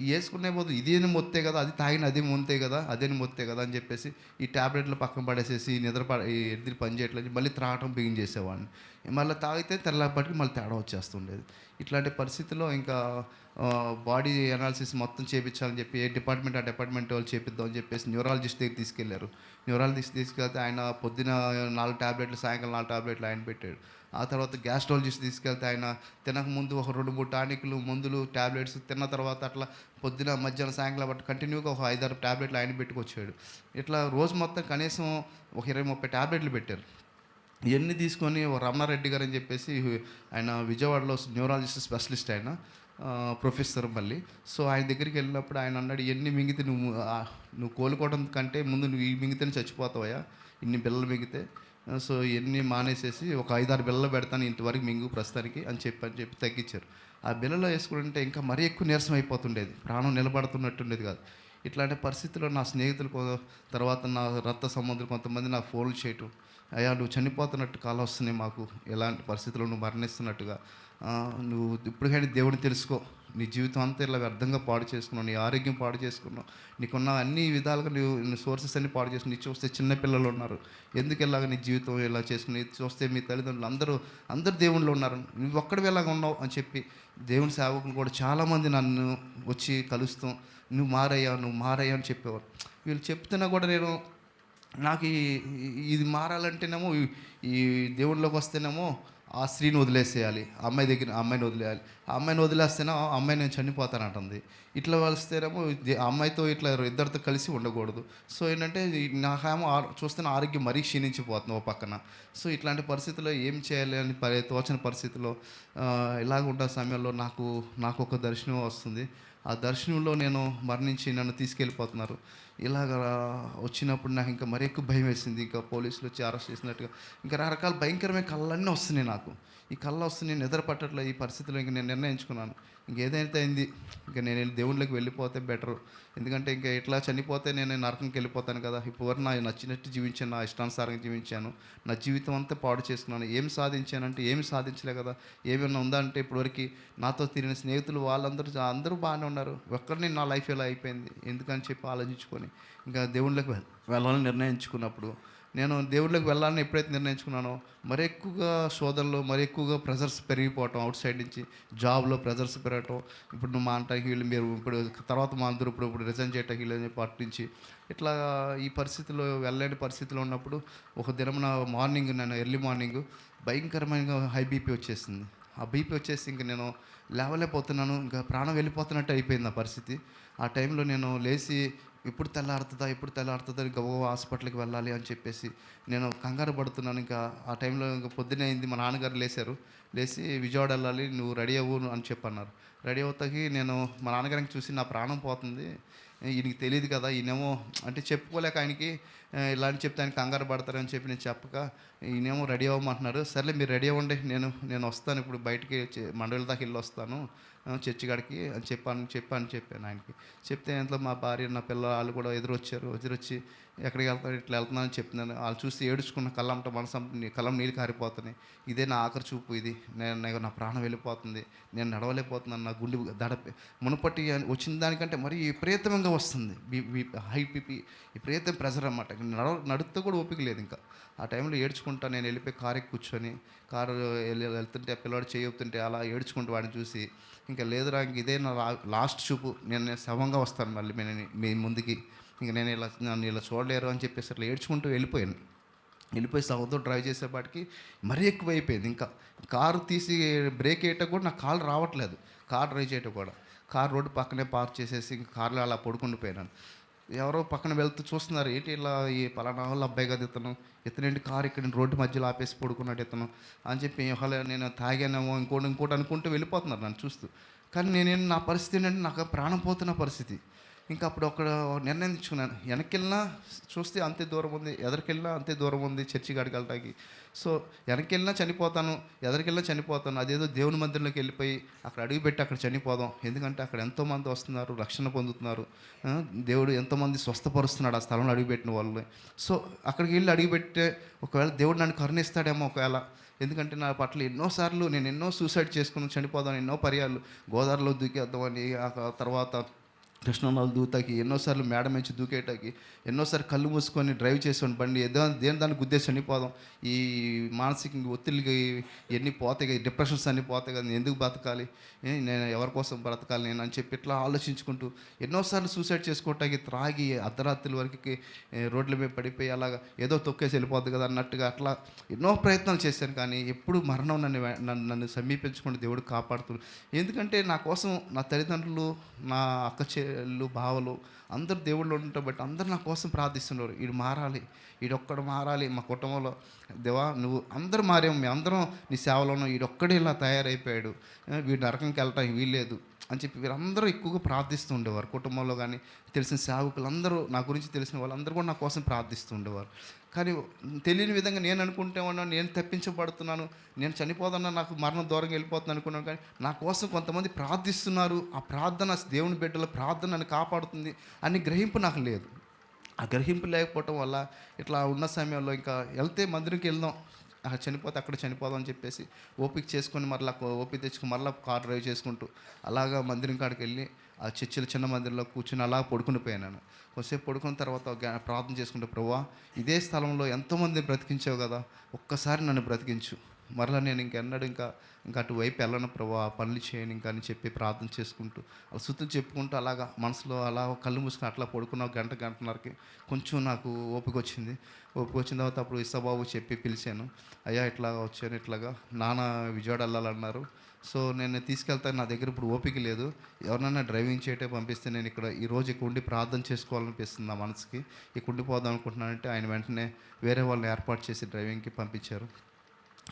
ఈ వేసుకునే పోదు ఇదేని మొత్తే కదా, అది తాగిన అదే మొంతే కదా, అదేని మొత్తే కదా అని చెప్పేసి ఈ ట్యాబ్లెట్లు పక్కన పడేసేసి ఈ ఎద్దులు పని చేయట్లేదు, మళ్ళీ త్రాగటం బిగిన్ చేసేవాడిని. మళ్ళీ తాగితే తెల్లప్పటికి మళ్ళీ తేడా వచ్చేస్తుండేది. ఇట్లాంటి పరిస్థితుల్లో ఇంకా బాడీ అనాలిసిస్ మొత్తం చేయించాలని చెప్పి ఏ డిపార్ట్మెంట్ ఆ డిపార్ట్మెంట్ వాళ్ళు చేపిద్దాం అని చెప్పేసి న్యూరాలజిస్ట్ దగ్గర తీసుకెళ్లారు. న్యూరాలజిస్ట్ తీసుకెళ్తే ఆయన పొద్దున 4 ట్యాబ్లెట్లు, సాయంకాలం 4 ట్యాబ్లెట్లు ఆయన పెట్టాడు. ఆ తర్వాత గ్యాస్ట్రాలజిస్ట్ తీసుకెళ్తే ఆయన తినకముందు ఒక 2-3 టానిక్లు, మందులు, ట్యాబ్లెట్స్, తిన్న తర్వాత అట్లా పొద్దున, మధ్యాహ్నం, సాయంకాలం బట్టి కంటిన్యూగా ఒక 5-6 ట్యాబ్లెట్లు ఆయన పెట్టుకొచ్చాడు. ఇట్లా రోజు మొత్తం కనీసం ఒక 20-30 ట్యాబ్లెట్లు పెట్టారు. ఇవన్నీ తీసుకొని రమణారెడ్డి గారు అని చెప్పేసి ఆయన విజయవాడలో న్యూరాలజిస్ట్ స్పెషలిస్ట్, ఆయన ప్రొఫెసర్ మళ్ళీ. సో ఆయన దగ్గరికి వెళ్ళినప్పుడు ఆయన అన్నాడు, ఇవన్నీ మింగితే నువ్వు కోలుకోవడం కంటే ముందు నువ్వు ఈ మింగితేనే చచ్చిపోతావయ్యా, ఇన్ని బిళ్ళలు మింగితే. సో ఇవన్నీ మానేసేసి ఒక 5-6 బిళ్ళలు పెడతాను, ఇంతవరకు మింగు ప్రస్తుతానికి అని చెప్పి తగ్గించారు. ఆ బిళ్ళలో వేసుకుంటే ఇంకా మరీ ఎక్కువ నీరసం అయిపోతుండేది, ప్రాణం నిలబడుతున్నట్టుండేది కాదు. ఇట్లాంటి పరిస్థితుల్లో నా స్నేహితులు, తర్వాత నా రక్త సంబంధులు కొంతమంది నాకు ఫోన్లు చేయటం, అయ్యా నువ్వు చనిపోతున్నట్టు కాలం వస్తున్నాయి మాకు, ఎలాంటి పరిస్థితుల్లో నువ్వు మరణిస్తున్నట్టుగా, నువ్వు ఇప్పటికైనా దేవుడిని తెలుసుకో, నీ జీవితం అంతా ఇలా వ్యర్థంగా పాడు చేసుకున్నావు, నీ ఆరోగ్యం పాడు చేసుకున్నావు, నీకున్న అన్ని విధాలుగా నీ సోర్సెస్ అన్ని పాడు చేసుకుని, నీ చూస్తే చిన్నపిల్లలు ఉన్నారు, ఎందుకు ఇలాగ నీ జీవితం ఇలా చేసుకుని, చూస్తే మీ తల్లిదండ్రులు అందరూ దేవుళ్ళు ఉన్నారు, నువ్వు ఒక్కడివి ఎలాగ ఉన్నావు అని చెప్పి దేవుని సేవకులు కూడా చాలామంది నన్ను వచ్చి కలుస్తూ నువ్వు మారయ్యా అని చెప్పేవారు. వీళ్ళు చెప్తున్నా కూడా నేను నాకు ఇది మారాలంటేనేమో ఈ దేవుళ్ళలోకి వస్తేనేమో ఆ స్త్రీని వదిలేసేయాలి, అమ్మాయిని వదిలేయాలి, ఆ అమ్మాయిని వదిలేస్తేనే ఆ అమ్మాయి నేను చనిపోతానంటుంది. ఇట్లా వస్తేనేమో ఆ అమ్మాయితో ఇట్లా ఇద్దరితో కలిసి ఉండకూడదు. సో ఏంటంటే నాకేమో చూస్తున్న ఆరోగ్యం మరీ క్షీణించిపోతుంది ఓ పక్కన. సో ఇట్లాంటి పరిస్థితుల్లో ఏం చేయాలి అని తోచని పరిస్థితిలో ఇలాగ ఉన్న సమయంలో నాకు ఒక దర్శనం వస్తుంది. ఆ దర్శనంలో నేను మరణించి నన్ను తీసుకెళ్ళిపోతున్నారు. ఇలాగ వచ్చినప్పుడు నాకు ఇంకా మరీ ఎక్కువ భయం వేసింది. ఇంకా పోలీసులు వచ్చి అరెస్ట్ చేసినట్టుగా ఇంకా రకరకాల భయంకరమైన కళ్ళన్నీ వస్తున్నాయి నాకు. ఈ కళ్ళు వస్తున్నాయి, నిద్ర పట్టట్లేదు. ఈ పరిస్థితిలో ఇంక నేను నిర్ణయించుకున్నాను, ఇంకేదైతే అయింది, ఇంకా నేను దేవుళ్ళకి వెళ్ళిపోతే బెటరు. ఎందుకంటే ఇంకా ఇట్లా చనిపోతే నేను నరకంకి వెళ్ళిపోతాను కదా. ఇప్పటివరకు నా నచ్చినట్టు జీవించాను, నా ఇష్టానుసారంగా జీవించాను, నా జీవితం అంతా పాడు చేసుకున్నాను. ఏం సాధించానంటే ఏమి సాధించలే కదా. ఏమైనా ఉందా అంటే ఇప్పటివరకు నాతో తిరిగిన స్నేహితులు అందరూ బాగానే ఉన్నారు, ఒక్కరిని నా లైఫ్ ఎలా అయిపోయింది ఎందుకని చెప్పి ఆలోచించుకొని ఇంకా దేవుళ్ళకి వెళ్ళాలని నిర్ణయించుకున్నప్పుడు, నేను దేవుళ్ళకి వెళ్ళాలని ఎప్పుడైతే నిర్ణయించుకున్నానో మరి ఎక్కువగా శోధనలు, మరి ఎక్కువగా ప్రెజర్స్ పెరిగిపోవటం, అవుట్ సైడ్ నుంచి జాబ్లో ప్రెజర్స్ పెరగటం, ఇప్పుడు నువ్వు మానటానికి వీళ్ళు, మీరు ఇప్పుడు తర్వాత మాందరు, ఇప్పుడు రిజైన్ చేయటానికి వీళ్ళు అని చెప్పి నుంచి ఇట్లా ఈ పరిస్థితిలో వెళ్ళలేని పరిస్థితిలో ఉన్నప్పుడు ఒక దినమున నేను ఎర్లీ మార్నింగ్ భయంకరమైన హై బీపీ వచ్చేసింది. ఆ బీపీ వచ్చేసి ఇంక నేను లేవలేకపోతున్నాను, ఇంకా ప్రాణం వెళ్ళిపోతున్నట్టు అయిపోయింది ఆ పరిస్థితి. ఆ టైంలో నేను లేచి ఎప్పుడు తెల్లారుతుందా గబగబా హాస్పిటల్కి వెళ్ళాలి అని చెప్పేసి నేను కంగారు పడుతున్నాను. ఇంకా ఆ టైంలో ఇంకా పొద్దునే అయింది, మా నాన్నగారు లేచి విజయవాడ వెళ్ళాలి, నువ్వు రెడీ అవ్వు అని చెప్పన్నారు. రెడీ అవుతాకి నేను మా నాన్నగారికి చూసి నా ప్రాణం పోతుంది, ఈయనకి తెలియదు కదా, ఈయనేమో అంటే చెప్పుకోలేక ఆయనకి ఇలా అని చెప్తే ఆయన కంగారు పడతారని చెప్పి నేను చెప్పక ఈయనేమో రెడీ అవ్వమంటున్నారు. సర్లే మీరు రెడీ అవ్వండి, నేను వస్తాను, ఇప్పుడు బయటికి మండలి దాకా వెళ్ళి వస్తాను చర్చి కాడికి అని చెప్పాను ఆయనకి. చెప్తే ఇంట్లో మా భార్య, నా పిల్లలు వాళ్ళు కూడా ఎదురొచ్చి ఎక్కడికి వెళ్తాను, ఇట్లా వెళ్తున్నాను అని చెప్తున్నాను. వాళ్ళు చూసి ఏడుచుకున్న కళ్ళం నీళ్ళు కారిపోతున్నాయి. ఇదే నా ఆఖరి చూపు, ఇది నా ప్రాణం వెళ్ళిపోతుంది, నేను నడవలేకపోతున్నాను, నా గుండె మునుపటి వచ్చిన దానికంటే మరీ విపరీతంగా వస్తుంది, హై బీపీ, విపరీతం ప్రెజర్ అన్నమాట. నడుస్తూ కూడా ఓపిక లేదు ఇంకా. ఆ టైంలో ఏడ్చుకుంటా నేను వెళ్ళిపోయి కారు ఎక్కి కూర్చొని, కారు వెళ్తుంటే పిల్లాడు చెయ్యొస్తుంటే అలా ఏడ్చుకుంటూ వాడిని చూసి, ఇంకా లేదురా ఇంక ఇదే నా లాస్ట్ చూపు, నేను శవంగా వస్తాను మళ్ళీ మీ ముందుకి, ఇంక నేను నన్ను ఇలా చూడలేరు అని చెప్పేసి అట్లా ఏడ్చుకుంటూ వెళ్ళిపోయాను. వెళ్ళిపోయి సౌతో డ్రైవ్ చేసేపాటికి మరీ ఎక్కువైపోయింది. ఇంకా కారు తీసి బ్రేక్ వేయటం కూడా నాకు కాలు రావట్లేదు, కార్ డ్రైవ్ చేయటం కూడా. కారు రోడ్డు పక్కనే పార్క్ చేసేసి ఇంక కార్లో అలా పడుకుండిపోయాను. ఎవరో పక్కన వెళ్తూ చూస్తున్నారు, ఏంటి ఇలా ఈ పలానా వాళ్ళ అబ్బాయి కదా ఇతనేంటి కారు ఇక్కడ రోడ్డు మధ్యలో ఆపేసి పడుకున్నాడు ఇతను అని చెప్పి, హలో నేను తాగానేమో ఇంకోటి అనుకుంటూ వెళ్ళిపోతున్నారు నన్ను చూస్తూ. కానీ నా పరిస్థితి ఏంటంటే నాకు ప్రాణం పోతున్న పరిస్థితి. ఇంకా అప్పుడు ఒక నిర్ణయం తెచ్చుకున్నాను, వెనక్కి చూస్తే అంతే దూరం ఉంది, ఎదరికెళ్ళినా అంతే దూరం ఉంది చర్చి కాడికి వెళ్ళటానికి. సో వెనక్కి చనిపోతాను, ఎదరికెళ్ళినా చనిపోతాను, అదేదో దేవుని మందిరంలోకి వెళ్ళిపోయి అక్కడ అడుగుపెట్టి అక్కడ చనిపోదాం. ఎందుకంటే అక్కడ ఎంతోమంది వస్తున్నారు, రక్షణ పొందుతున్నారు, దేవుడు ఎంతోమంది స్వస్థపరుస్తున్నాడు ఆ స్థలంలో అడుగుపెట్టిన వాళ్ళు. సో అక్కడికి వెళ్ళి అడుగుపెట్టే ఒకవేళ దేవుడు నన్ను కరుణిస్తాడేమో ఒకవేళ. ఎందుకంటే నా పట్ల ఎన్నోసార్లు నేను ఎన్నో సూసైడ్ చేసుకుని చనిపోదాం, ఎన్నో పర్యాలు గోదావరిలో దూకేద్దామని, ఆ తర్వాత కృష్ణానది దూతాకి, ఎన్నోసార్లు మేడ నుంచి దూకేటాకి, ఎన్నోసార్లు కళ్ళు మూసుకొని డ్రైవ్ చేసాను బండి, దేని దాన్ని గుద్దేసి చనిపోదాం, ఈ మానసిక ఒత్తిడికి ఎన్ని పోతాయి కదా, డిప్రెషన్స్ అన్నీ పోతాయి కదా, నేను ఎందుకు బతకాలి, నేను ఎవరి కోసం బ్రతకాలి నేను అని చెప్పి ఇట్లా ఆలోచించుకుంటూ ఎన్నోసార్లు సూసైడ్ చేసుకోవటానికి త్రాగి అర్ధరాత్రుల వరకు రోడ్ల మీద పడిపోయి అలాగా ఏదో తొక్కేసి వెళ్ళిపోద్ది కదా అన్నట్టుగా అట్లా ఎన్నో ప్రయత్నాలు చేశాను. కానీ ఎప్పుడు మరణం నన్ను సమీపించుకుంటూ దేవుడు కాపాడుతున్నాడు. ఎందుకంటే నా కోసం నా తల్లిదండ్రులు, నా అక్క చెల్లు, బావలు అందరూ దేవుళ్ళు ఉండటం బట్టి అందరూ నా కోసం ప్రార్థిస్తున్నారు, వీడు మారాలి, వీడొక్కడు మారాలి మా కుటుంబంలో, దేవా నువ్వు అందరూ మారాము, మేము అందరం నీ సేవలోనూ, వీడొక్కడే ఇలా తయారైపోయాడు, వీడు నరకంకి వెళ్ళటానికి వీల్లేదు అని చెప్పి వీరందరూ ఎక్కువగా ప్రార్థిస్తూ ఉండేవారు. కుటుంబంలో కానీ తెలిసిన సేవకులు అందరూ, నా గురించి తెలిసిన వాళ్ళందరూ కూడా నా కోసం ప్రార్థిస్తూ ఉండేవారు. కానీ తెలియని విధంగా నేను అనుకుంటే ఉన్నాను, నేను తప్పించబడుతున్నాను, నేను చనిపోదన్నా, నాకు మరణం దూరంగా వెళ్ళిపోతున్నాను అనుకున్నాను. కానీ నా కోసం కొంతమంది ప్రార్థిస్తున్నారు, ఆ ప్రార్థన దేవుని బిడ్డల ప్రార్థన నన్ను కాపాడుతుంది అని గ్రహింపు నాకు లేదు. ఆ గ్రహింపు లేకపోవటం వల్ల ఇట్లా ఉన్న సమయంలో ఇంకా వెళ్తే మందిరంకి వెళ్దాం, అక్కడ చనిపోతే అక్కడ చనిపోదాం అని చెప్పేసి ఓపిక చేసుకొని మరలా ఓపిక తెచ్చుకొని మరలా కార్ డ్రైవ్ చేసుకుంటూ అలాగా మందిరం కాడికి వెళ్ళి ఆ చర్చిలో చిన్న మందిరంలో కూర్చుని అలా పడుకుని పోయాను. కొద్దిసేపు పడుకున్న తర్వాత ప్రార్థన చేసుకుంటే, ప్రభువా ఇదే స్థలంలో ఎంతోమంది బ్రతికించావు కదా, ఒక్కసారి నన్ను బ్రతికించు, మరలా నేను ఇంకెన్నడూ ఇంకా అటువైపు వెళ్ళను ప్రభువా, పనులు చేయను ఇంకా అని చెప్పి ప్రార్థన చేసుకుంటూ అలా సుత్తులు చెప్పుకుంటూ అలాగా మనసులో అలా కళ్ళు మూసుకొని అట్లా పడుకున్న గంటన్నరకి కొంచెం నాకు ఓపిక వచ్చింది. ఓపిక వచ్చిన తర్వాత అప్పుడు ఇస్తాబాబు చెప్పి పిలిచాను, అయ్యా ఇట్లా వచ్చాను, ఇట్లాగా నాన్న విజయవాడ వెళ్ళాలన్నారు, సో నేను తీసుకెళ్తాను, నా దగ్గర ఇప్పుడు ఓపిక లేదు, ఎవరినైనా డ్రైవింగ్ చేయటే పంపిస్తే నేను ఈరోజు ఇక్కడ ఉండి ప్రార్థన చేసుకోవాలనిపిస్తుంది నా మనసుకి, ఇక్కడ ఉండిపోదాం అనుకుంటున్నానంటే ఆయన వెంటనే వేరే వాళ్ళని ఏర్పాటు చేసి డ్రైవింగ్కి పంపించారు.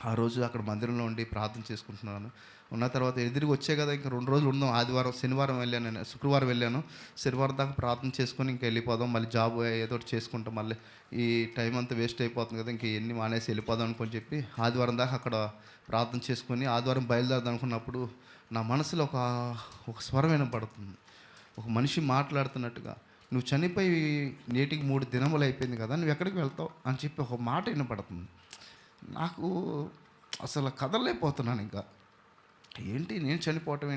ఆ రోజు అక్కడ మందిరంలో ఉండి ప్రార్థన చేసుకుంటున్నాను. ఉన్న తర్వాత ఎదురుగా వచ్చే కదా, ఇంకా 2 రోజులు ఉందాం, ఆదివారం శనివారం వెళ్ళాను, నేను శుక్రవారం వెళ్ళాను, శనివారం దాకా ప్రార్థన చేసుకొని ఇంకా వెళ్ళిపోదాం, మళ్ళీ జాబ్ ఏదో ఒకటి చేసుకుంటాం, మళ్ళీ ఈ టైం అంతా వేస్ట్ అయిపోతుంది కదా, ఇంక ఎన్ని మానేసి వెళ్ళిపోదాం అనుకొని చెప్పి ఆదివారం దాకా అక్కడ ప్రార్థన చేసుకొని ఆదివారం బయలుదేరదాం అనుకున్నప్పుడు నా మనసులో ఒక స్వరం వినపడుతుంది, ఒక మనిషి మాట్లాడుతున్నట్టుగా, నువ్వు చనిపోయి నేటికి 3 దినములు అయిపోయింది కదా, నువ్వు ఎక్కడికి వెళ్తావు అని చెప్పి ఒక మాట వినపడుతుంది. నాకు అసలు కదలలేకపోతున్నాను ఇంకా, ఏంటి నేను చనిపోవటం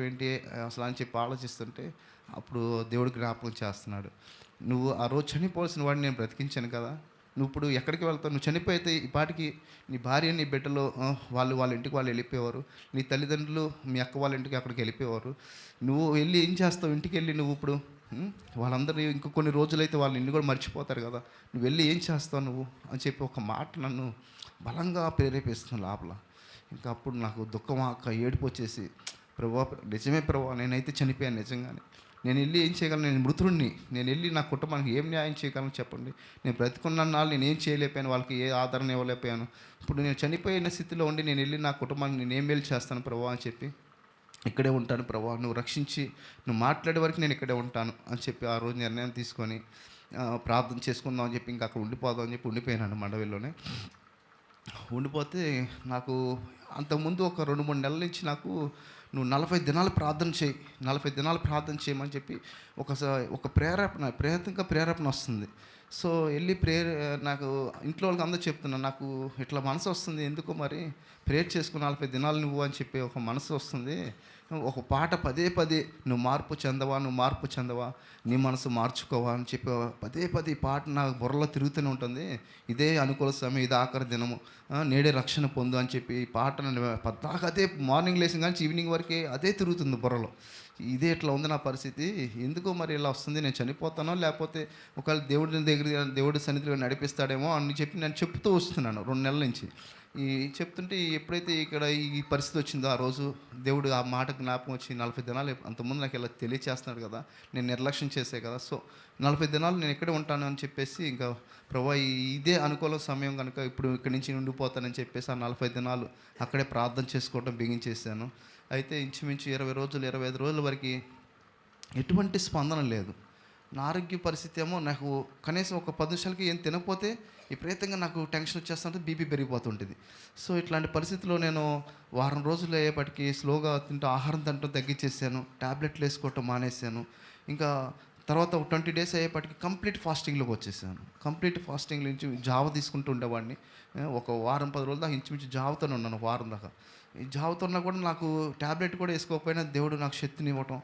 ఏంటి అసలు అని చెప్పి ఆలోచిస్తుంటే అప్పుడు దేవుడు జ్ఞాపకం చేస్తున్నాడు, నువ్వు ఆ రోజు చనిపోవాల్సిన వాడిని నేను బ్రతికించాను కదా, నువ్వు ఇప్పుడు ఎక్కడికి వెళ్తావు, నువ్వు చనిపోతే ఈ పాటికి నీ భార్య నీ బిడ్డలు వాళ్ళ ఇంటికి వాళ్ళు వెళ్ళిపోయేవారు, నీ తల్లిదండ్రులు మీ అక్క వాళ్ళ ఇంటికి అక్కడికి వెళ్ళిపోయేవారు, నువ్వు వెళ్ళి ఏం చేస్తావు, ఇంటికి వెళ్ళి నువ్వు ఇప్పుడు వాళ్ళందరూ ఇంక కొన్ని రోజులైతే వాళ్ళ ఇల్లు కూడా మర్చిపోతారు కదా, నువ్వు వెళ్ళి ఏం చేస్తావు నువ్వు అని చెప్పి ఒక మాట నన్ను బలంగా ప్రేరేపిస్తుంది లోపల. ఇంకా అప్పుడు నాకు దుఃఖం ఏడుపు వచ్చేసి, ప్రభా నిజమే ప్రభా, నేనైతే చనిపోయాను నిజంగానే, నేను వెళ్ళి ఏం చేయగలను, నేను మృతుడిని, నేను వెళ్ళి నా కుటుంబానికి ఏం న్యాయం చేయగలను చెప్పండి, నేను బ్రతికున్న నాళ్ళు నేను ఏం చేయలేకపోయాను, వాళ్ళకి ఏ ఆదరణ ఇవ్వలేకపోయాను, ఇప్పుడు నేను చనిపోయిన స్థితిలో ఉండి నేను వెళ్ళి నా కుటుంబానికి నేను ఏం మేలు చేస్తాను ప్రభా అని చెప్పి, ఇక్కడే ఉంటాను ప్రభా, నువ్వు రక్షించి నువ్వు మాట్లాడే వరకు నేను ఇక్కడే ఉంటాను అని చెప్పి ఆ రోజు నిర్ణయం తీసుకొని ప్రార్థన చేసుకుందాం అని చెప్పి ఇంకా అక్కడ ఉండిపోదాం అని చెప్పి ఉండిపోయాను మండవిలోనే. ఉండిపోతే నాకు అంతకుముందు ఒక 2-3 నెలల నుంచి నాకు నువ్వు 40 దినాలు ప్రార్థన చేయి, 40 దినాలు ప్రార్థన చేయమని చెప్పి ఒక ప్రేరేపణ వస్తుంది. సో వెళ్ళి నాకు ఇంట్లో వాళ్ళకి అందరూ చెప్తున్నాను, నాకు ఇట్లా మనసు వస్తుంది, ఎందుకో మరి ప్రేయర్ చేసుకుని 40 దినాలు నువ్వు అని చెప్పి ఒక మనసు వస్తుంది. ఒక పాట పదే పదే, నువ్వు మార్పు చెందవా, నీ మనసు మార్చుకోవా అని చెప్పి పదే పదే ఈ పాట నాకు బుర్రలో తిరుగుతూనే ఉంటుంది. ఇదే అనుకూల సమయం, ఇది ఆఖరి దినము, నేడే రక్షణ పొందు అని చెప్పి ఈ పాట నన్ను పద్దాక అదే మార్నింగ్ లేసిన కానీ ఈవినింగ్ వరకు అదే తిరుగుతుంది బుర్రలో. ఇదే ఇట్లా ఉంది నా పరిస్థితి, ఎందుకో మరి ఇలా వస్తుంది, నేను చనిపోతానో లేకపోతే ఒకవేళ దేవుడి సన్నిధిలో నడిపిస్తాడేమో అని చెప్పి నేను చెప్తూ వస్తున్నాను 2 నెలల నుంచి. చెప్తుంటే ఎప్పుడైతే ఇక్కడ ఈ పరిస్థితి వచ్చిందో ఆ రోజు దేవుడు ఆ మాట జ్ఞాపకం వచ్చి 40 దినాలు, అంతకుముందు నాకు ఇలా తెలియచేస్తున్నాడు కదా, నేను నిర్లక్ష్యం చేసే కదా, సో 40 దినాలు నేను ఇక్కడే ఉంటాను అని చెప్పేసి, ఇంకా ప్రభా ఇదే అనుకూల సమయం కనుక ఇప్పుడు ఇక్కడి నుంచి ఉండిపోతానని చెప్పేసి ఆ 40 దినాలు అక్కడే ప్రార్థన చేసుకోవడం బిగించేసాను. అయితే ఇంచుమించు 20 రోజులు 25 రోజుల వరకు ఎటువంటి స్పందన లేదు. నా ఆరోగ్య పరిస్థితి ఏమో, నాకు కనీసం ఒక 10 నిమిషాలకి ఏం తినకపోతే విపరీతంగా నాకు టెన్షన్ వచ్చేస్తుంటే బీపీ పెరిగిపోతుంటుంది. సో ఇట్లాంటి పరిస్థితిలో నేను వారం రోజులు అయ్యేపటికి స్లోగా ఆహారం తినటం తగ్గించేసాను, ట్యాబ్లెట్లు వేసుకోవటం మానేశాను. ఇంకా తర్వాత ఒక 20 డేస్ అయ్యేపటికి కంప్లీట్ ఫాస్టింగ్లోకి వచ్చేసాను. కంప్లీట్ ఫాస్టింగ్ నుంచి జావ తీసుకుంటూ ఉండేవాడిని. ఒక వారం 10 రోజుల దాకా ఇంచుమించు జావతోనే ఉన్నాను, వారం దాకా. ఈ జావతున్నా కూడా నాకు ట్యాబ్లెట్ కూడా వేసుకోకపోయినా దేవుడు నాకు శక్తిని ఇవ్వటం.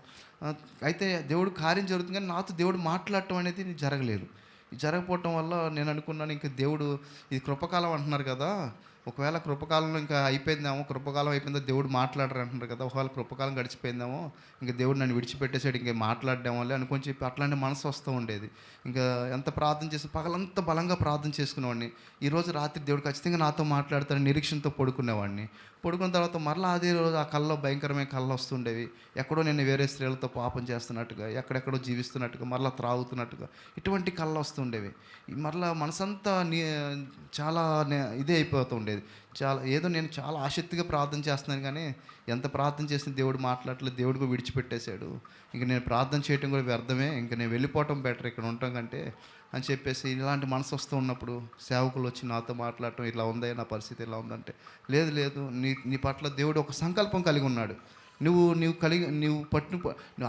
అయితే దేవుడు కార్యం జరుగుతుంది కానీ నాతో దేవుడు మాట్లాడటం అనేది జరగలేదు. జరగకపోవటం వల్ల నేను అనుకున్నాను, ఇంకా దేవుడు ఇది కృపకాలం అంటున్నారు కదా, ఒకవేళ కృపకాలంలో ఇంకా అయిపోయిందేమో, కృపకాలం అయిపోయిందో దేవుడు మాట్లాడరు అంటున్నారు కదా, ఒకవేళ కృపకాలం గడిచిపోయిందేమో, ఇంకా దేవుడు నన్ను విడిచిపెట్టేసాడు, ఇంకే మాట్లాడడం వల్ల అనుకొని చెప్పి అట్లాంటి మనసు వస్తూ ఉండేది. ఇంకా ఎంత ప్రార్థన చేసి పగలంతా బలంగా ప్రార్థన చేసుకునేవాడిని. ఈరోజు రాత్రి దేవుడు ఖచ్చితంగా నాతో మాట్లాడతాడని నిరీక్షణతో పడుకునేవాడిని. పడుకున్న తర్వాత మరలా అదే రోజు ఆ కళ్ళలో భయంకరమైన కళ్ళు వస్తుండేవి. ఎక్కడో నేను వేరే స్త్రీలతో పాపం చేస్తున్నట్టుగా, ఎక్కడెక్కడో జీవిస్తున్నట్టుగా, మరలా త్రాగుతున్నట్టుగా ఇటువంటి కళ్ళు వస్తుండేవి. మరలా మనసంతా చాలా ఇదే అయిపోతూ ఉండేది. నేను చాలా ఆసక్తిగా ప్రార్థన చేస్తున్నాను కానీ ఎంత ప్రార్థన చేసిన దేవుడు మాట్లాడలేదు, దేవుడు కూడా విడిచిపెట్టేశాడు, ఇంక నేను ప్రార్థన చేయటం కూడా వ్యర్థమే, ఇంక నేను వెళ్ళిపోవటం బెటర్ ఇక్కడ ఉండటం కంటే అని చెప్పేసి ఇలాంటి మనసు వస్తూ ఉన్నప్పుడు సేవకులు వచ్చి నాతో మాట్లాడటం, ఇలా ఉందా నా పరిస్థితి ఇలా ఉందంటే, లేదు నీ పట్ల దేవుడు ఒక సంకల్పం కలిగి ఉన్నాడు, నువ్వు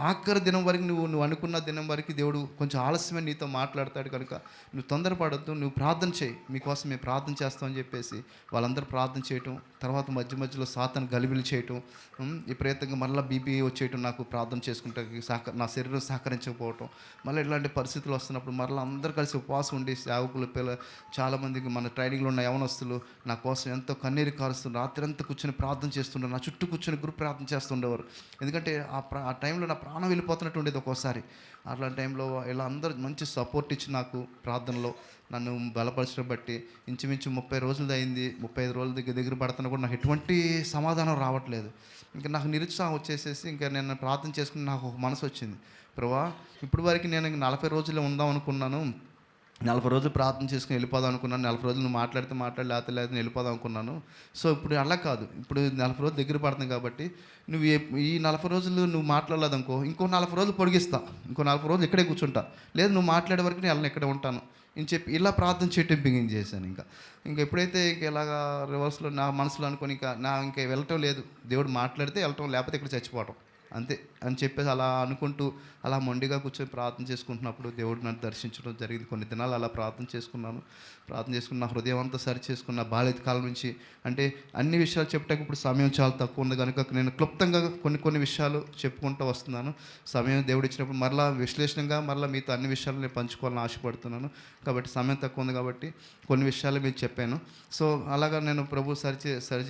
ఆఖరి దినం వరకు నువ్వు అనుకున్న దినం వరకు దేవుడు కొంచెం ఆలస్యమే నీతో మాట్లాడతాడు కనుక నువ్వు తొందరపడద్దు, నువ్వు ప్రార్థన చేయి, మీకోసం మేము ప్రార్థన చేస్తామని చెప్పేసి వాళ్ళందరూ ప్రార్థన చేయటం. తర్వాత మధ్యలో సాతాను గలిబిలి చేయటం, విపరీతంగా మళ్ళీ బీపీ వచ్చేయటం, నాకు ప్రార్థన చేసుకుంటే నా శరీరం సహకరించకపోవటం, మళ్ళీ ఇలాంటి పరిస్థితులు వస్తున్నప్పుడు మరలా అందరూ కలిసి ఉపవాసం ఉండి సేవకులు చాలామందికి మన ట్రైనింగ్లో ఉన్న యవనస్తులు నా కోసం ఎంతో కన్నీరు కారుస్తున్నారు, రాత్రి అంతా కూర్చొని ప్రార్థన చేస్తుంటారు, నా చుట్టూ కూర్చొని గ్రూప్ ప్రార్థన చేస్తుండేవారు. ఎందుకంటే ఆ టైంలో నా ప్రాణం వెళ్ళిపోతున్నట్టు ఉండేది ఒక్కోసారి. అట్లాంటి టైంలో ఇలా అందరూ మంచి సపోర్ట్ ఇచ్చి నాకు ప్రార్థనలో నన్ను బలపరచడం బట్టి ఇంచుమించు 30 రోజులు అయింది. 35 రోజుల దగ్గర పడుతున్నా కూడా నాకు ఎటువంటి సమాధానం రావట్లేదు. ఇంకా నాకు నిరుత్సాహం వచ్చేసేసి ఇంకా నేను ప్రార్థన చేసుకుని నాకు ఒక మనసు వచ్చింది, ప్రభువా ఇప్పుడు వరకు నేను 40 రోజుల్లో ఉందాం అనుకున్నాను, 40 రోజులు ప్రార్థన చేసుకుని వెళ్ళిపోదాం అనుకున్నాను, 40 రోజులు నువ్వు మాట్లాడితే లేకపోతే వెళ్ళిపోదాం అనుకున్నాను. సో ఇప్పుడు అలా కాదు, ఇప్పుడు 40 రోజులు దగ్గర పడుతుంది కాబట్టి నువ్వు ఈ 40 రోజులు నువ్వు మాట్లాడలేదు అనుకో, ఇంకో 40 రోజులు పొడిగిస్తా, ఇంకో 40 రోజులు ఇక్కడే కూర్చుంటా, లేదు నువ్వు మాట్లాడే వరకు నేను ఇక్కడే ఉంటాను అని చెప్పి ఇలా ప్రార్థన చేయటం బిగిన్ చేశాను. ఇంకా ఎప్పుడైతే ఇలాగా రివర్స్లో నా మనసులో అనుకొని ఇంకా వెళ్ళటం లేదు, దేవుడు మాట్లాడితే వెళ్ళటం, లేకపోతే ఇక్కడ చచ్చిపోవటం అంతే అని చెప్పేసి అలా అనుకుంటూ అలా మొండిగా కూర్చొని ప్రార్థన చేసుకుంటున్నప్పుడు దేవుడు నన్ను దర్శించడం జరిగింది. కొన్ని దినాలు అలా ప్రార్థన చేసుకుని నా హృదయం అంతా సరి చేసుకున్న బాల్య కాలం నుంచి, అంటే అన్ని విషయాలు చెప్పడానికి ఇప్పుడు సమయం చాలా తక్కువ ఉంది కనుక నేను క్లుప్తంగా కొన్ని విషయాలు చెప్పుకుంటూ వస్తున్నాను. సమయం దేవుడు ఇచ్చినప్పుడు మరలా విశ్లేషణగా మరలా మీతో అన్ని విషయాలు నేను పంచుకోవాలని ఆశపడుతున్నాను. కాబట్టి సమయం తక్కువ ఉంది కాబట్టి కొన్ని విషయాలు మీకు చెప్పాను. సో అలాగా నేను ప్రభు సరి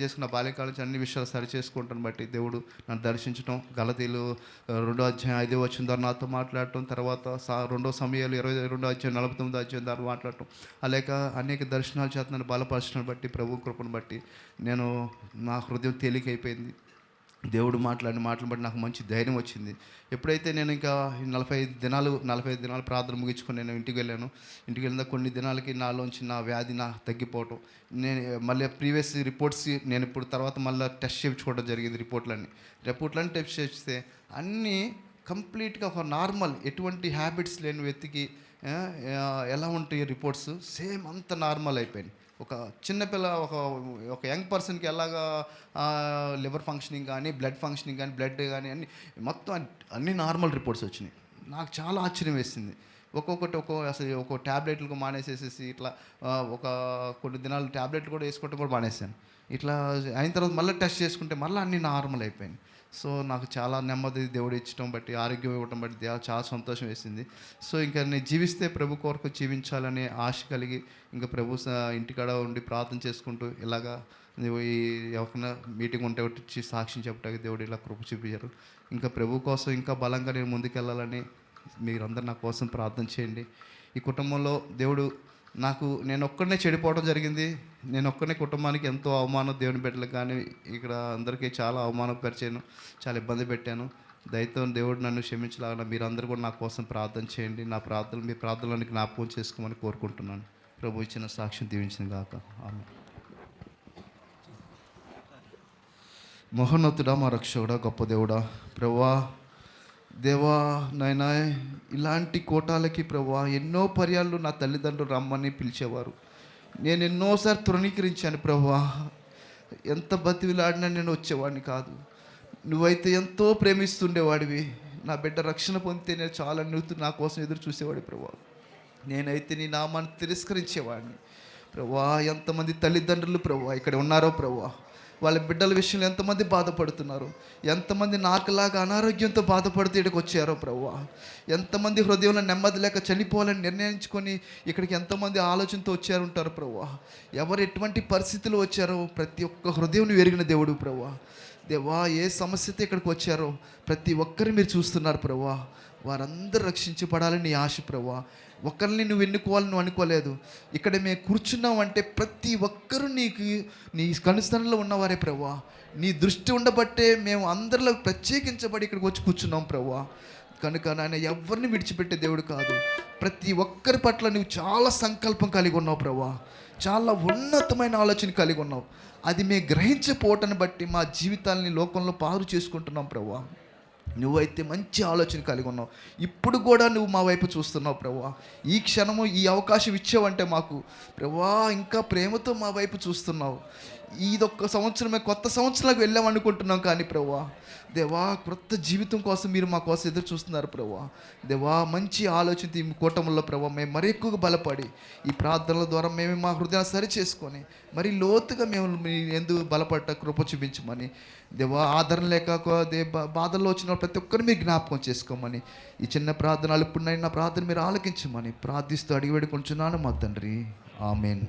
చేసుకున్న బాల్యకాలం నుంచి అన్ని విషయాలు సరి చేసుకుంటాను బట్టి దేవుడు నన్ను దర్శించడం, గలతీలు 2:5 ద్వారా నాతో మాట్లాడటం, తర్వాత 2 సమయాలు 22:49 ద్వారా మాట్లాడటం, అలాగే అనేక దర్శనాలు చేత నన్ను బలపరచడం బట్టి ప్రభు కృపను బట్టి నా హృదయం తేలికైపోయింది. దేవుడు మాట్లాడిన మాటలు బట్టి నాకు మంచి ధైర్యం వచ్చింది. ఎప్పుడైతే నేను ఇంకా 45 దినాలు ప్రార్థన ముగించుకొని నేను ఇంటికి వెళ్ళిన కొన్ని దినాలకి నాలోంచి నా వ్యాధి తగ్గిపోవటం, నేను మళ్ళీ ప్రీవియస్ రిపోర్ట్స్ నేను ఇప్పుడు తర్వాత మళ్ళీ టెస్ట్ చేయించుకోవడం జరిగింది. రిపోర్ట్లన్నీ టెస్ట్ చేస్తే అన్నీ కంప్లీట్గా ఒక నార్మల్, ఎటువంటి హ్యాబిట్స్ లేని వ్యక్తికి ఎలా ఉంటాయి రిపోర్ట్స్ సేమ్ అంత నార్మల్ అయిపోయింది. ఒక చిన్నపిల్ల ఒక ఒక యంగ్ పర్సన్కి ఎలాగా లివర్ ఫంక్షనింగ్ కానీ బ్లడ్ ఫంక్షనింగ్ కానీ బ్లడ్ కానీ అన్ని మొత్తం అన్ని నార్మల్ రిపోర్ట్స్ వచ్చినాయి. నాకు చాలా ఆశ్చర్యం వేసింది. ఒక్కొక్కటి అసలు ఒక్కో ట్యాబ్లెట్లకు మానేసేసేసి ఇట్లా ఒక కొన్ని దినాలు ట్యాబ్లెట్లు కూడా వేసుకోవటం కూడా మానేశాను. ఇట్లా అయిన తర్వాత మళ్ళీ టెస్ట్ చేసుకుంటే మళ్ళీ అన్నీ నార్మల్ అయిపోయింది. సో నాకు చాలా నెమ్మది దేవుడు ఇచ్చడం బట్టి, ఆరోగ్యం ఇవ్వటం బట్టి చాలా సంతోషం వేసింది. సో ఇంకా నేను జీవిస్తే ప్రభు కొరకు జీవించాలనే ఆశ కలిగి ఇంకా ప్రభు ఇంటికాడ ఉండి ప్రార్థన చేసుకుంటూ ఇలాగా ఈ ఎవరికైనా మీటింగ్ ఉంటే వచ్చి సాక్ష్యం చెప్పడానికి దేవుడు ఇలా కృప చూపించారు. ఇంకా ప్రభు కోసం ఇంకా బలంగా నేను ముందుకెళ్ళాలని మీరందరూ నా కోసం ప్రార్థన చేయండి. ఈ కుటుంబంలో దేవుడు నేను ఒక్కడనే చెడిపోవడం జరిగింది. నేను ఒక్కనే కుటుంబానికి ఎంతో అవమానం, దేవుని బిడ్డలకు కానీ ఇక్కడ అందరికీ చాలా అవమానపరిచాను, చాలా ఇబ్బంది పెట్టాను. దయతో దేవుడు నన్ను క్షమించలాగా మీరందరూ కూడా నా కోసం ప్రార్థన చేయండి. మీ ప్రార్థనలను జ్ఞాపకం చేసుకోమని కోరుకుంటున్నాను. ప్రభు ఇచ్చిన సాక్ష్యం దీవించిన గాక. ఆమేన్. మహోన్నతుడా, మా రక్షకుడా, గొప్ప దేవుడా, ప్రభువా, దేవా నాయనా, ఇలాంటి కోటాలకి ప్రభువా ఎన్నో పర్యాలు నా తల్లిదండ్రులు రమ్మని పిలిచేవారు. నేను ఎన్నోసారి తృణీకరించాను ప్రభువా. ఎంత బతివిలాడినా నేను వచ్చేవాడిని కాదు. నువ్వైతే ఎంతో ప్రేమిస్తుండేవాడివి. నా బిడ్డ రక్షణ పొందితే నేను చాలా నా కోసం ఎదురు చూసేవాడి ప్రభువా. నేనైతే నీ నామాన్ని తిరస్కరించేవాడిని ప్రభువా. ఎంతమంది తల్లిదండ్రులు ప్రభువా ఇక్కడ ఉన్నారో ప్రభువా, వాళ్ళ బిడ్డల విషయంలో ఎంతమంది బాధపడుతున్నారు, ఎంతమంది నాకులాగా అనారోగ్యంతో బాధపడుతూ ఇక్కడికి వచ్చారో ప్రభువా. ఎంతమంది హృదయంలో నెమ్మది లేక చనిపోవాలని నిర్ణయించుకొని ఇక్కడికి ఎంతమంది ఆలోచనతో వచ్చారుంటారు ప్రభువా. ఎవరు ఎటువంటి పరిస్థితులు వచ్చారో ప్రతి ఒక్క హృదయం ఎరిగిన దేవుడు ప్రభువా. దేవా, ఏ సమస్యతో ఇక్కడికి వచ్చారో ప్రతి ఒక్కరిని మీరు చూస్తున్నారు ప్రభువా. వారందరూ రక్షించబడాలని నీ ఆశ ప్రభువా. ఒకరిని నువ్వు ఎన్నుకోవాలని నువ్వు అనుకోలేదు. ఇక్కడ మేము కూర్చున్నాం అంటే ప్రతి ఒక్కరూ నీ కనుసరణలో ఉన్నవారే ప్రభువా. నీ దృష్టి ఉండబట్టే మేము అందరిలో ప్రత్యేకించబడి ఇక్కడికి వచ్చి కూర్చున్నాం ప్రభువా. కనుక నాయన ఎవరిని విడిచిపెట్టే దేవుడు కాదు. ప్రతి ఒక్కరి పట్ల నువ్వు చాలా సంకల్పం కలిగి ఉన్నావు ప్రభువా. చాలా ఉన్నతమైన ఆలోచన కలిగి ఉన్నావు. అది మేము గ్రహించకపోవటాన్ని బట్టి మా జీవితాలని లోకంలో పారు చేసుకుంటున్నాం ప్రభువా. నువ్వైతే మంచి ఆలోచన కలిగి ఉన్నావు. ఇప్పుడు కూడా నువ్వు మా వైపు చూస్తున్నావు ప్రభువా. ఈ క్షణము ఈ అవకాశం ఇచ్చావంటే మాకు ప్రభువా ఇంకా ప్రేమతో మా వైపు చూస్తున్నావు. ఇదొక్క సంవత్సరమే, కొత్త సంవత్సరాలకు వెళ్ళామనుకుంటున్నాం కానీ ప్రభువా దేవా, కొత్త జీవితం కోసం మీరు మా కోసం ఎదురు చూస్తున్నారు ప్రభువా. దేవా, మంచి ఆలోచన ఈ కూటముల్లో ప్రభువా మేము మరి ఎక్కువగా బలపడి ఈ ప్రార్థనల ద్వారా మేము మా హృదయాన్ని సరి చేసుకొని మరి లోతుగా మేము ఎందుకు బలపడ్డ కృప చూపించమని దేవా, ఆదరణ లేక బాధల్లో వచ్చిన ప్రతి ఒక్కరిని మీరు జ్ఞాపకం చేసుకోమని ఈ చిన్న ప్రార్థనలు ఇప్పుడునైనా ప్రార్థన మీరు ఆలకించమని ప్రార్థిస్తూ అడిగి వేడుకుంటున్నాను మా తండ్రి. ఆమేన్.